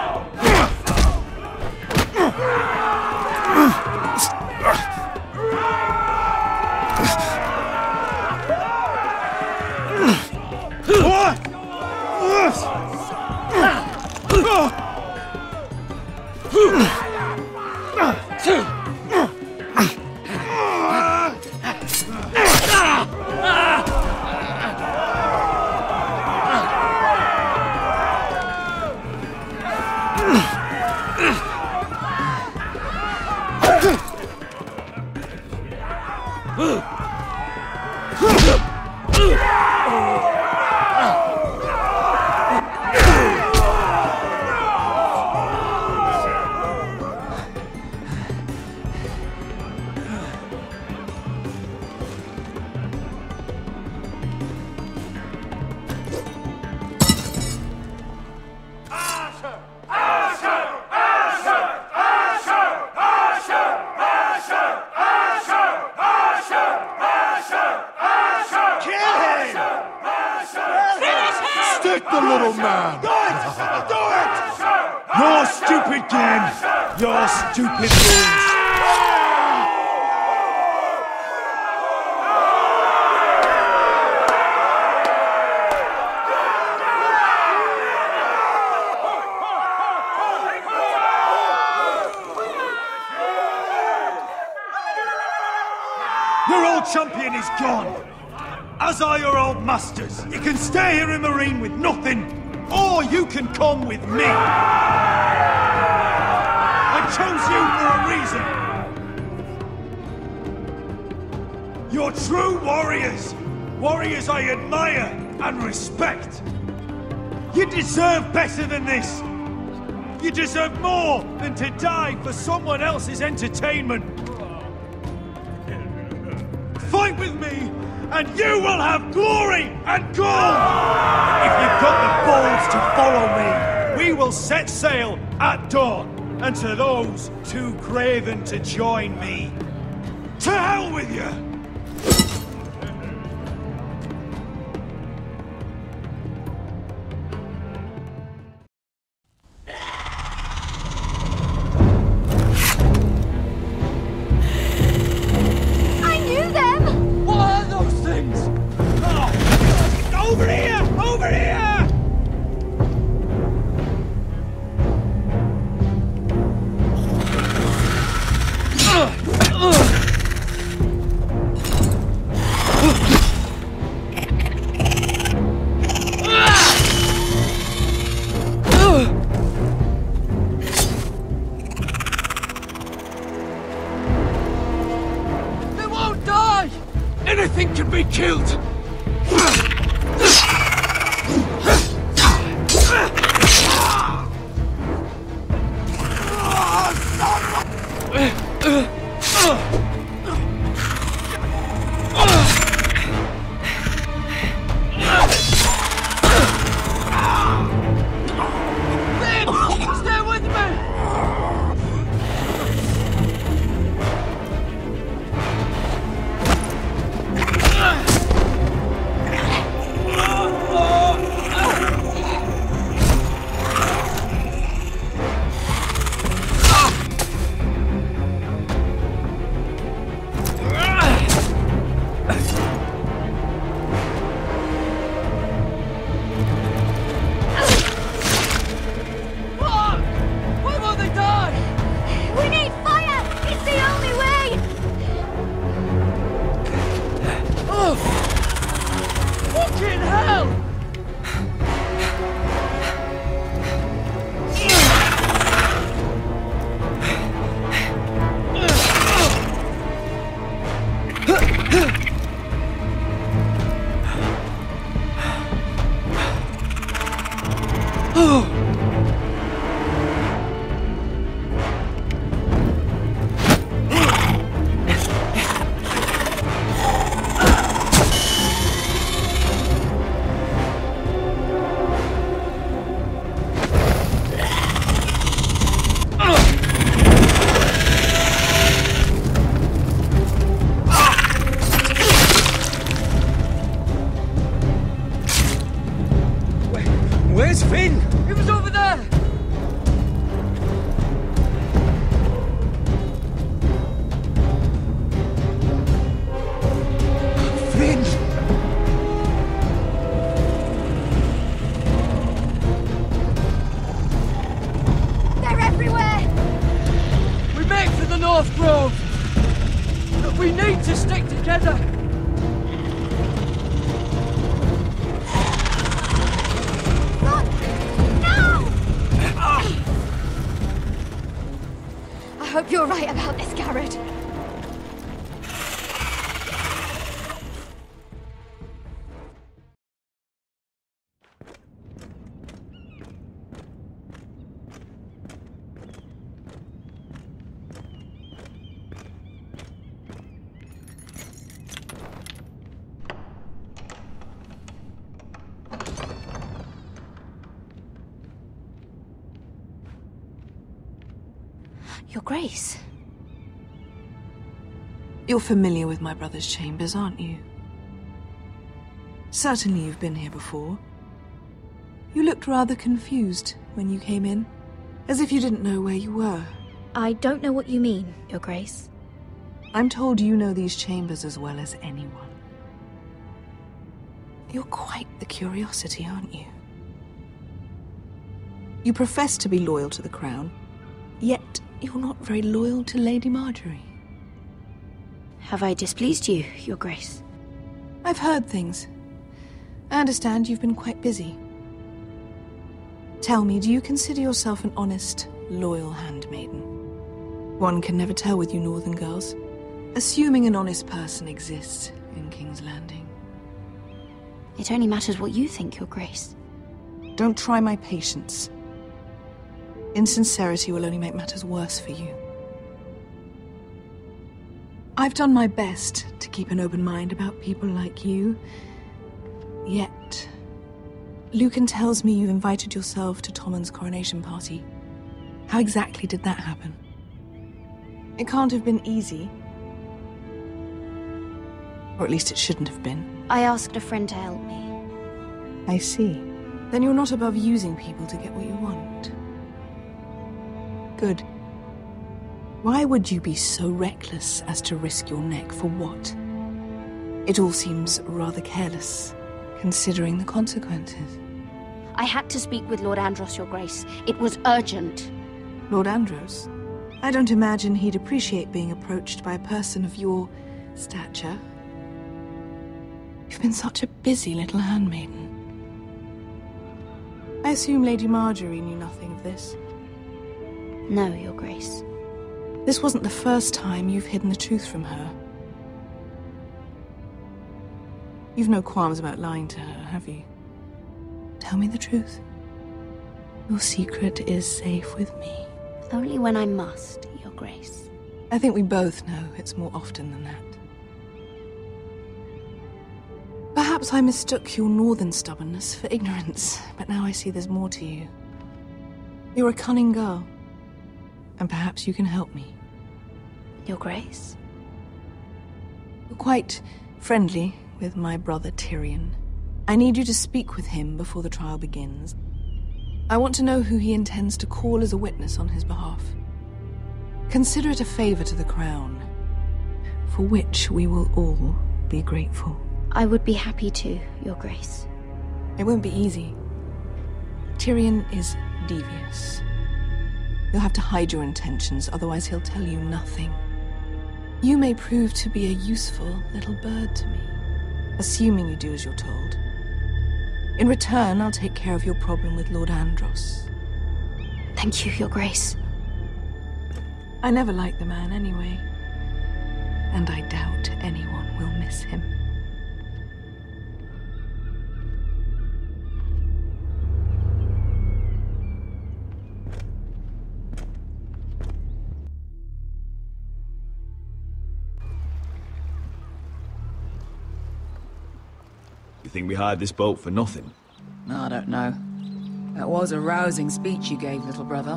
Stick the little man! Do it! Do it! Your stupid game! Your stupid rules! Your old champion is gone! As are your old masters. You can stay here in Marine with nothing, or you can come with me. I chose you for a reason. You're true warriors. Warriors I admire and respect. You deserve better than this. You deserve more than to die for someone else's entertainment. Fight with me, and you will have glory and gold! If you've got the balls to follow me, we will set sail at dawn. And to those too craven to join me, to hell with you! I knew them! What are those things? Oh. Over here! Over here! They won't die! Anything can be killed! Stay with me! Why won't they die? We need fire! It's the only way! Oh! Fucking hell! Oh! Where's Finn? He was over there! Finn! They're everywhere! We make for the North Grove! But we need to stick together! I hope you're right about this, Garrett. Your Grace. You're familiar with my brother's chambers, aren't you? Certainly you've been here before. You looked rather confused when you came in, as if you didn't know where you were. I don't know what you mean, Your Grace. I'm told you know these chambers as well as anyone. You're quite the curiosity, aren't you? You profess to be loyal to the crown, yet you're not very loyal to Lady Marjorie. Have I displeased you, Your Grace? I've heard things. I understand you've been quite busy. Tell me, do you consider yourself an honest, loyal handmaiden? One can never tell with you northern girls. Assuming an honest person exists in King's Landing. It only matters what you think, Your Grace. Don't try my patience. Insincerity will only make matters worse for you. I've done my best to keep an open mind about people like you. Yet, Lucan tells me you invited yourself to Tommen's coronation party. How exactly did that happen? It can't have been easy. Or at least it shouldn't have been. I asked a friend to help me. I see. Then you're not above using people to get what you want. Good. Why would you be so reckless as to risk your neck for what? It all seems rather careless, considering the consequences. I had to speak with Lord Andros, Your Grace. It was urgent. Lord Andros? I don't imagine he'd appreciate being approached by a person of your stature. You've been such a busy little handmaiden. I assume Lady Marjorie knew nothing of this. No, Your Grace. This wasn't the first time you've hidden the truth from her. You've no qualms about lying to her, have you? Tell me the truth. Your secret is safe with me. Only when I must, Your Grace. I think we both know it's more often than that. Perhaps I mistook your northern stubbornness for ignorance, but now I see there's more to you. You're a cunning girl, and perhaps you can help me. Your Grace? You're quite friendly with my brother Tyrion. I need you to speak with him before the trial begins. I want to know who he intends to call as a witness on his behalf. Consider it a favor to the crown, for which we will all be grateful. I would be happy to, Your Grace. It won't be easy. Tyrion is devious. You'll have to hide your intentions, otherwise he'll tell you nothing. You may prove to be a useful little bird to me, assuming you do as you're told. In return, I'll take care of your problem with Lord Andros. Thank you, Your Grace. I never liked the man anyway, and I doubt anyone will miss him. You think we hired this boat for nothing? I don't know. That was a rousing speech you gave, little brother.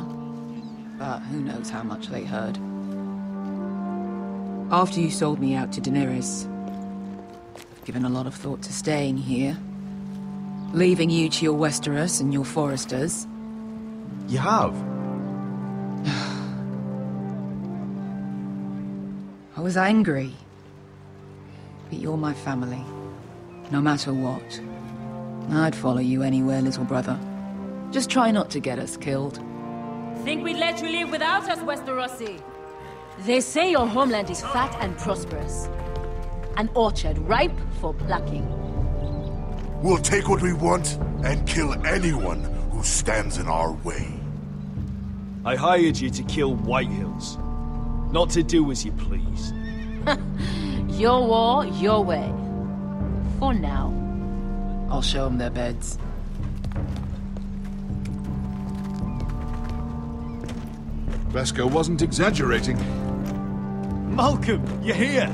But who knows how much they heard. After you sold me out to Daenerys, I've given a lot of thought to staying here. Leaving you to your Westeros and your Foresters. You have? I was angry. But you're my family. No matter what. I'd follow you anywhere, little brother. Just try not to get us killed. Think we'd let you live without us, Westerosi? They say your homeland is fat and prosperous. An orchard ripe for plucking. We'll take what we want and kill anyone who stands in our way. I hired you to kill Whitehills, not to do as you please. Your war, your way. For now. I'll show them their beds. Vesco wasn't exaggerating. Malcolm, you're here!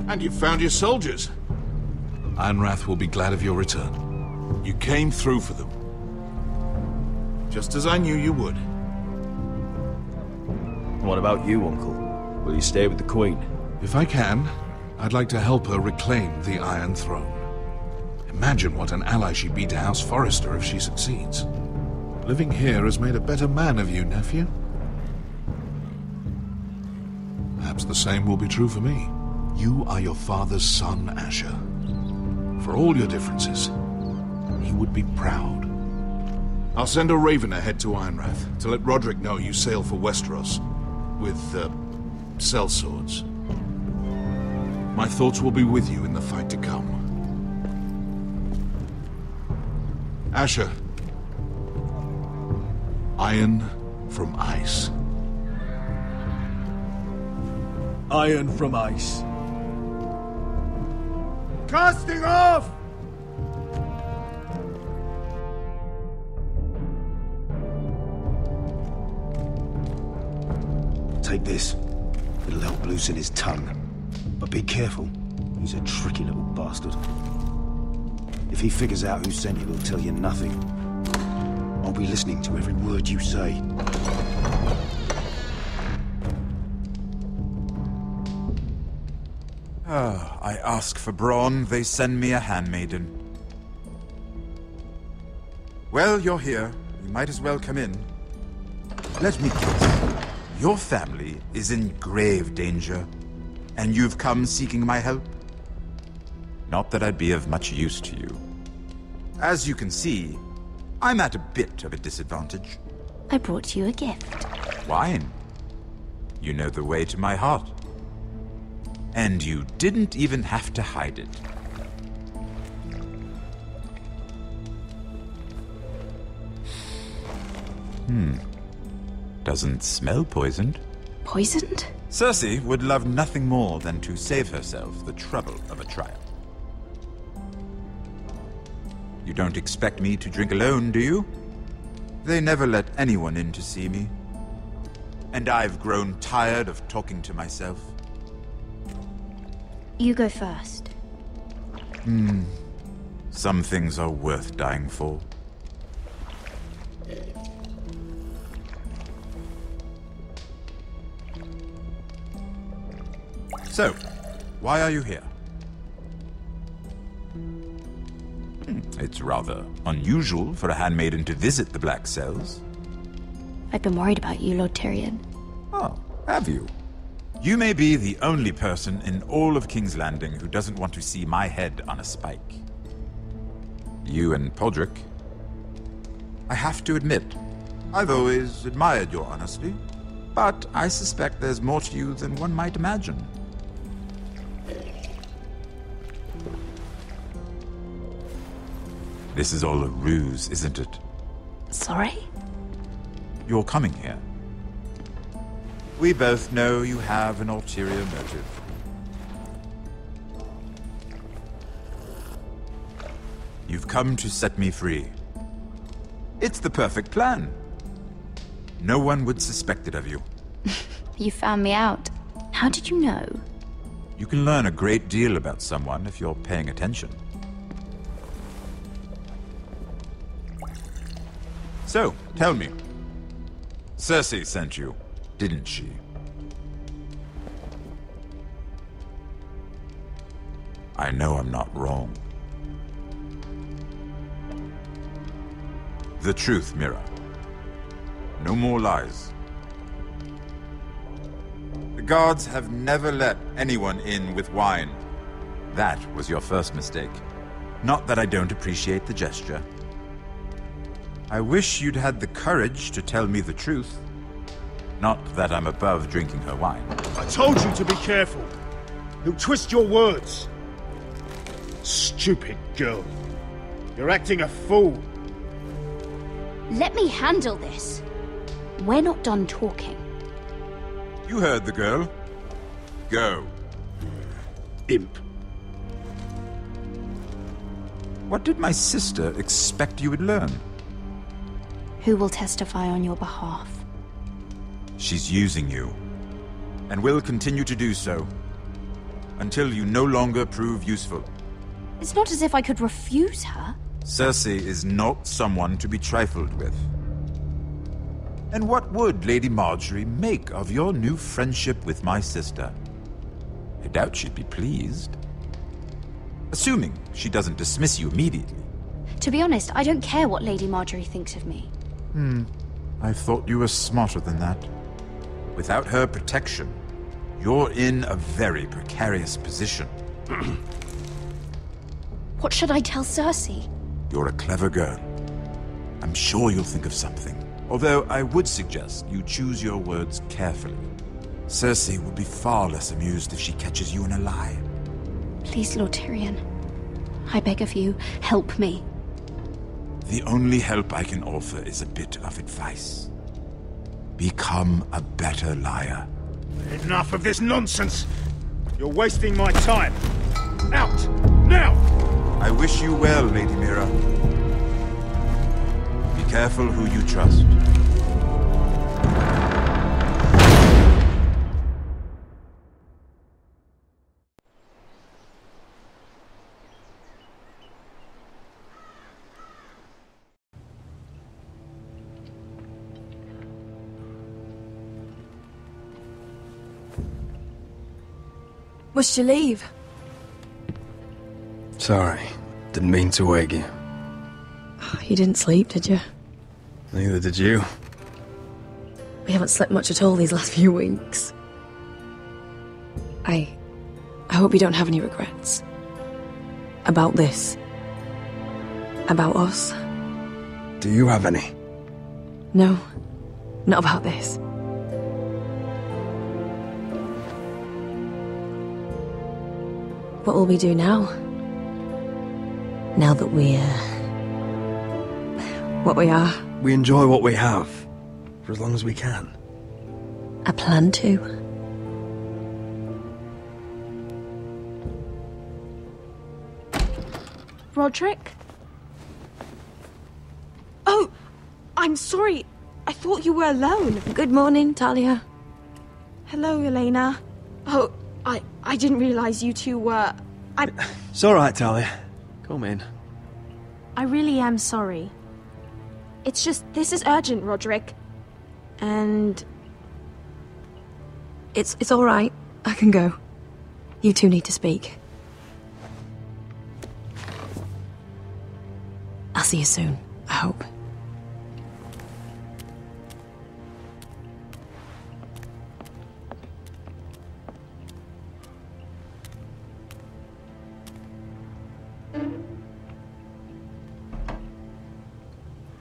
And you've found your soldiers. Ironrath will be glad of your return. You came through for them. Just as I knew you would. What about you, Uncle? Will you stay with the Queen? If I can, I'd like to help her reclaim the Iron Throne. Imagine what an ally she'd be to House Forrester if she succeeds. Living here has made a better man of you, nephew. Perhaps the same will be true for me. You are your father's son, Asher. For all your differences, he would be proud. I'll send a raven ahead to Ironrath to let Roderick know you sail for Westeros with, sellswords. My thoughts will be with you in the fight to come. Asher. Iron from ice. Iron from ice. Casting off! this. It'll help loosen his tongue. But be careful. He's a tricky little bastard. If he figures out who sent you, he'll tell you nothing. I'll be listening to every word you say. I ask for brawn, they send me a handmaiden. Well, you're here. You might as well come in. Let me guess. Your family is in grave danger, and you've come seeking my help? Not that I'd be of much use to you. As you can see, I'm at a bit of a disadvantage. I brought you a gift. Wine. You know the way to my heart. And you didn't even have to hide it. Doesn't smell poisoned. Poisoned? Cersei would love nothing more than to save herself the trouble of a trial. You don't expect me to drink alone, do you? They never let anyone in to see me. And I've grown tired of talking to myself. You go first. Some things are worth dying for. So, why are you here? It's rather unusual for a handmaiden to visit the Black Cells. I've been worried about you, Lord Tyrion. Oh, have you? You may be the only person in all of King's Landing who doesn't want to see my head on a spike. You and Podrick. I have to admit, I've always admired your honesty, but I suspect there's more to you than one might imagine. This is all a ruse, isn't it? Sorry? You're coming here. We both know you have an ulterior motive. You've come to set me free. It's the perfect plan. No one would suspect it of you. You found me out. How did you know? You can learn a great deal about someone if you're paying attention. So, tell me. Cersei sent you, didn't she? I know I'm not wrong. The truth, Mira. No more lies. The guards have never let anyone in with wine. That was your first mistake. Not that I don't appreciate the gesture. I wish you'd had the courage to tell me the truth. Not that I'm above drinking her wine. I told you to be careful. He'll twist your words. Stupid girl. You're acting a fool. Let me handle this. We're not done talking. You heard the girl. Go. Imp. What did my sister expect you would learn? Who will testify on your behalf? She's using you, and will continue to do so, until you no longer prove useful. It's not as if I could refuse her. Cersei is not someone to be trifled with. And what would Lady Marjorie make of your new friendship with my sister? I doubt she'd be pleased. Assuming she doesn't dismiss you immediately. To be honest, I don't care what Lady Marjorie thinks of me. I thought you were smarter than that. Without her protection, you're in a very precarious position. What should I tell Cersei? You're a clever girl. I'm sure you'll think of something. Although I would suggest you choose your words carefully. Cersei will be far less amused if she catches you in a lie. Please, Lord Tyrion. I beg of you, help me. The only help I can offer is a bit of advice. Become a better liar. Enough of this nonsense! You're wasting my time! Out! Now! I wish you well, Lady Mira. Be careful who you trust. Must you leave? Sorry. Didn't mean to wake you. You didn't sleep, did you? Neither did you. We haven't slept much at all these last few weeks. I hope you don't have any regrets. About this. About us. Do you have any? No, not about this. What will we do now? Now that we're... what we are? We enjoy what we have, for as long as we can. I plan to. Roderick? Oh, I'm sorry. I thought you were alone. Good morning, Talia. Hello, Elena. Oh, I didn't realize you two were... It's all right, Talia. Come in. I really am sorry. It's just, this is urgent, Roderick. And... It's all right. I can go. You two need to speak. I'll see you soon, I hope.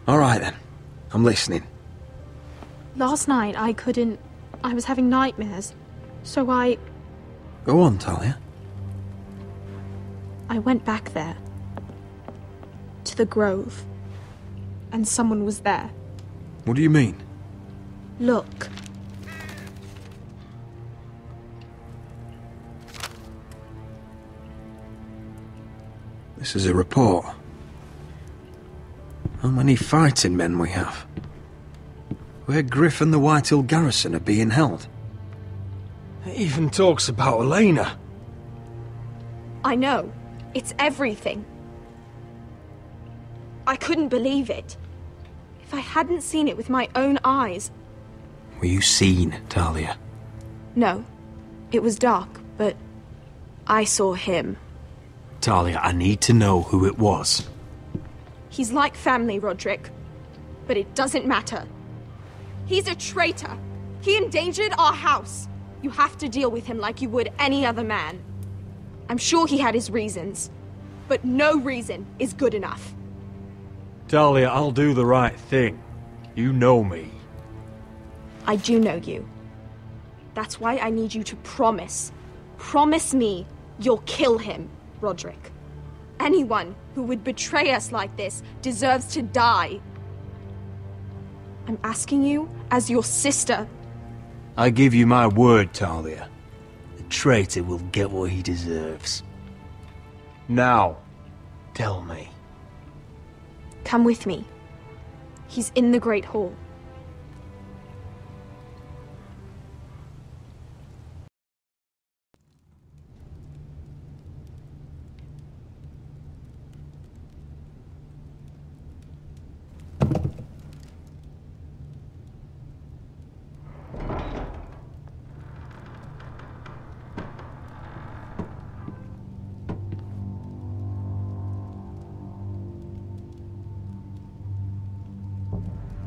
All right, then. I'm listening. Last night, I was having nightmares. So I Go on, Talia. went back there. To the grove. And someone was there. What do you mean? Look. This is a report. How many fighting men we have? Where Griff and the Whitehill garrison are being held. It even talks about Elena. I know. It's everything. I couldn't believe it. If I hadn't seen it with my own eyes... Were you seen, Talia? No. It was dark, but... I saw him. Talia, I need to know who it was. He's like family, Roderick. But it doesn't matter. He's a traitor. He endangered our house. You have to deal with him like you would any other man. I'm sure he had his reasons. But no reason is good enough. Talia, I'll do the right thing. You know me. I do know you. That's why I need you to promise. Promise me you'll kill him, Roderick. Anyone who would betray us like this deserves to die. I'm asking you as your sister. I give you my word, Talia. The traitor will get what he deserves. Now, tell me. Come with me. He's in the Great Hall.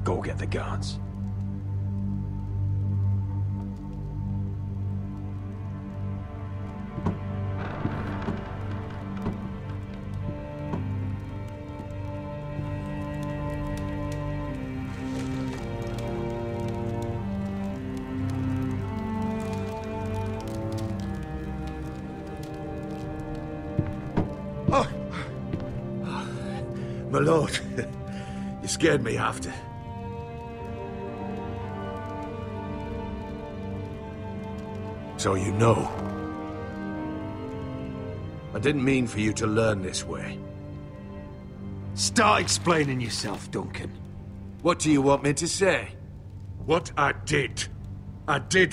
Go get the guards. My lord, you scared me after. So you know. I didn't mean for you to learn this way. Start explaining yourself, Duncan. What do you want me to say? What I did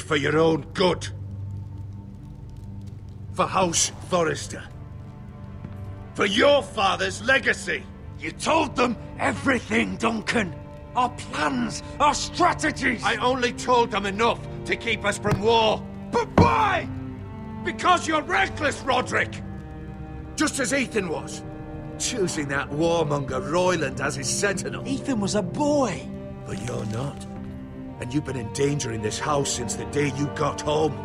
for your own good. For House Forrester. For your father's legacy. You told them everything, Duncan. Our plans, our strategies. I only told them enough to keep us from war. But why? Because you're reckless, Roderick! Just as Ethan was. Choosing that warmonger Royland as his sentinel. Ethan was a boy. But you're not. And you've been endangering this house since the day you got home.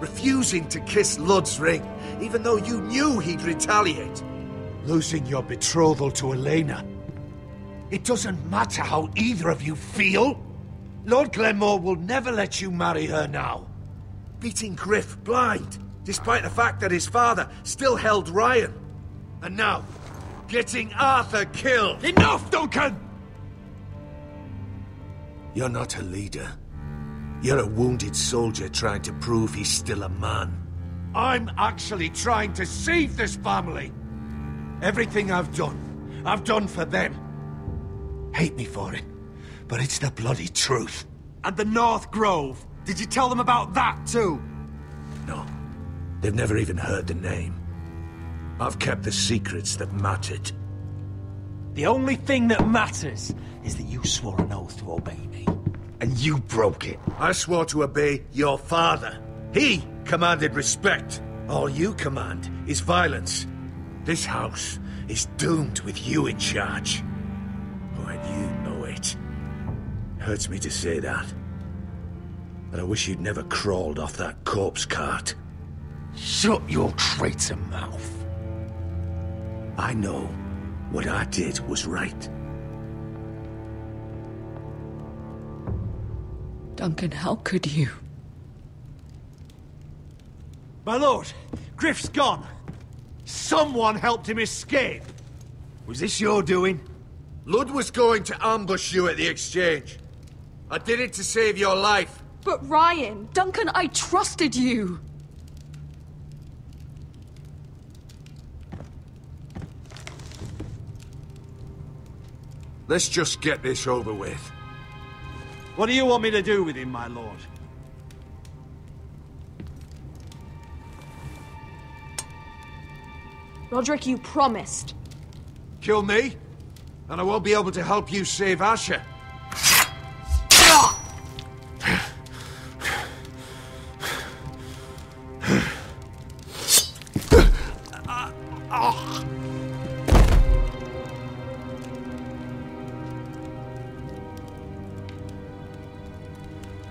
Refusing to kiss Lud's ring, even though you knew he'd retaliate. Losing your betrothal to Elena. It doesn't matter how either of you feel. Lord Glenmore will never let you marry her now. Beating Griff blind, despite the fact that his father still held Ryan. And now, getting Arthur killed. Enough, Duncan! You're not a leader. You're a wounded soldier trying to prove he's still a man. I'm actually trying to save this family. Everything I've done for them. Hate me for it, but it's the bloody truth. And the North Grove? Did you tell them about that too? No. They've never even heard the name. I've kept the secrets that mattered. The only thing that matters is that you swore an oath to obey me. And you broke it. I swore to obey your father. He commanded respect. All you command is violence. This house is doomed with you in charge. Oh, and you know it. Hurts me to say that. But I wish you'd never crawled off that corpse cart. Shut your traitor mouth. I know what I did was right. Duncan, how could you? My lord, Griff's gone. Someone helped him escape. Was this your doing? Lud was going to ambush you at the exchange. I did it to save your life. But Ryan... Duncan, I trusted you! Let's just get this over with. What do you want me to do with him, my lord? Roderick, you promised. Kill me, and I won't be able to help you save Asher.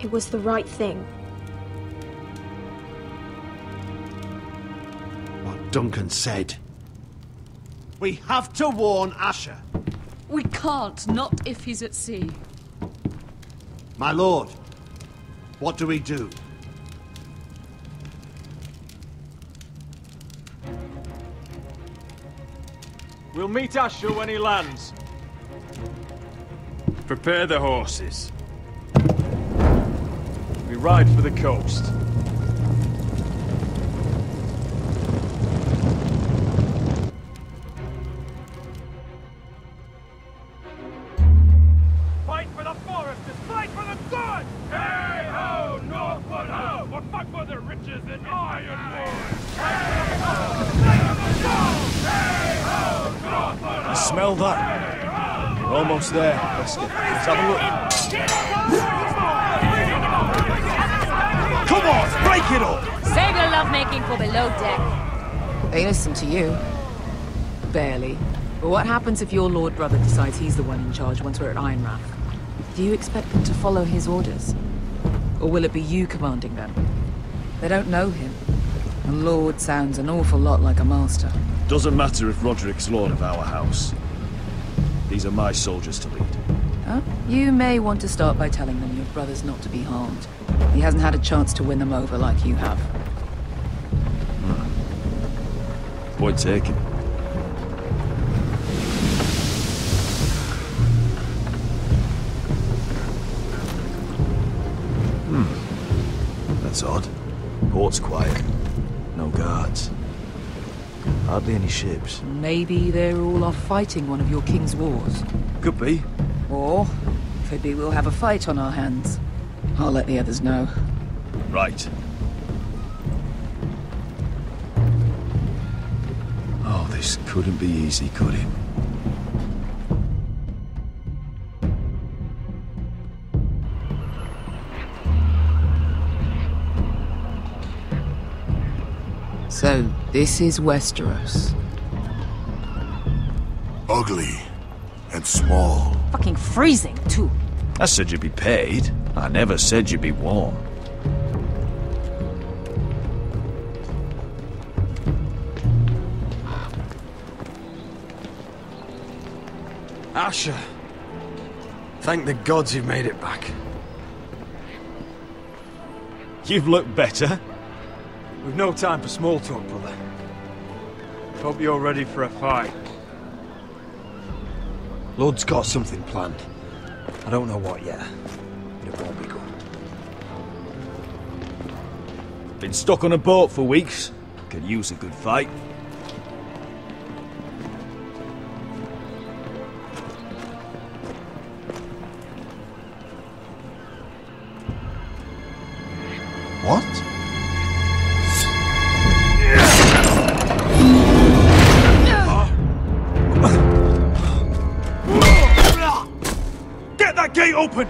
It was the right thing. What Duncan said. We have to warn Asher. We can't, not if he's at sea. My lord, what do we do? We'll meet Asher when he lands. Prepare the horses. We ride for the coast. Fight for the foresters! Fight for the good! Hey-ho, Northwood ho! We'll fight for the riches and ironwood! Hey-ho, hey-ho, Northwood ho! Smell that? We're almost there. Let's have a look. Come on, break it up! Save your lovemaking for below deck. They listen to you. Barely. But what happens if your lord brother decides he's the one in charge once we're at Ironrath? Do you expect them to follow his orders? Or will it be you commanding them? They don't know him. A lord sounds an awful lot like a master. Doesn't matter if Roderick's lord of our house. These are my soldiers to lead. Huh? You may want to start by telling them your brother's not to be harmed. He hasn't had a chance to win them over like you have. Point taken. That's odd. Port's quiet. No guards. Hardly any ships. Maybe they're all off fighting one of your king's wars. Could be. Or, could be we'll have a fight on our hands. I'll let the others know. Right. Oh, this couldn't be easy, could it? So, this is Westeros. Ugly and small. Fucking freezing, too. I said you'd be paid. I never said you'd be warm. Asher. Thank the gods you've made it back. You've looked better. We've no time for small talk, brother. Hope you're ready for a fight. Lord's got something planned. I don't know what yet, but it won't be good. Been stuck on a boat for weeks. Could use a good fight. What? Get that gate open!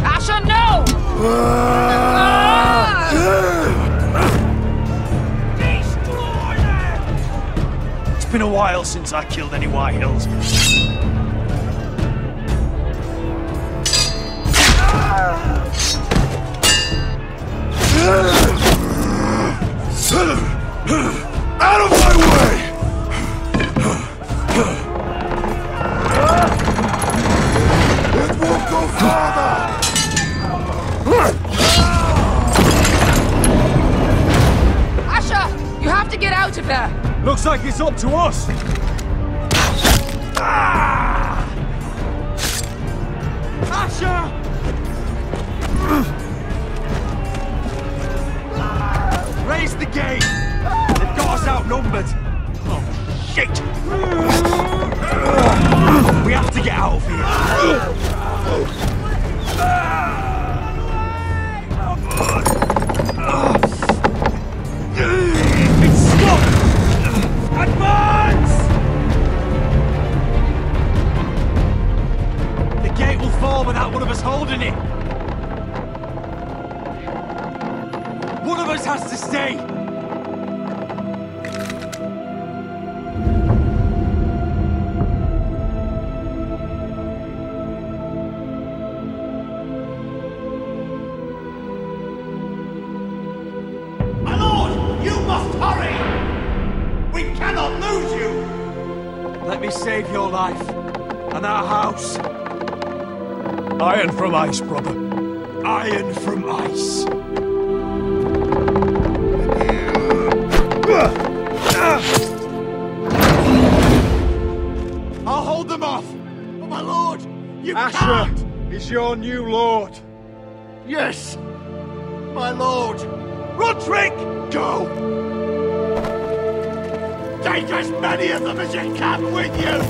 Asher, no! It's been a while since I killed any White Hills. Out of my way! It won't go farther! Asher, you have to get out of there! Looks like it's up to us! Asher! Raise the gate! They've got us outnumbered! Oh, shit! We have to get out of here! It's stuck! Advance! The gate will fall without one of us holding it! One of us has to stay! My lord, you must hurry! We cannot lose you! Let me save your life and our house. Iron from ice, brother. Iron from ice. I'll hold them off. Oh, my lord, you Asher can't! is your new lord. Yes, my lord. Roderick, go! Take as many of them as you can with you!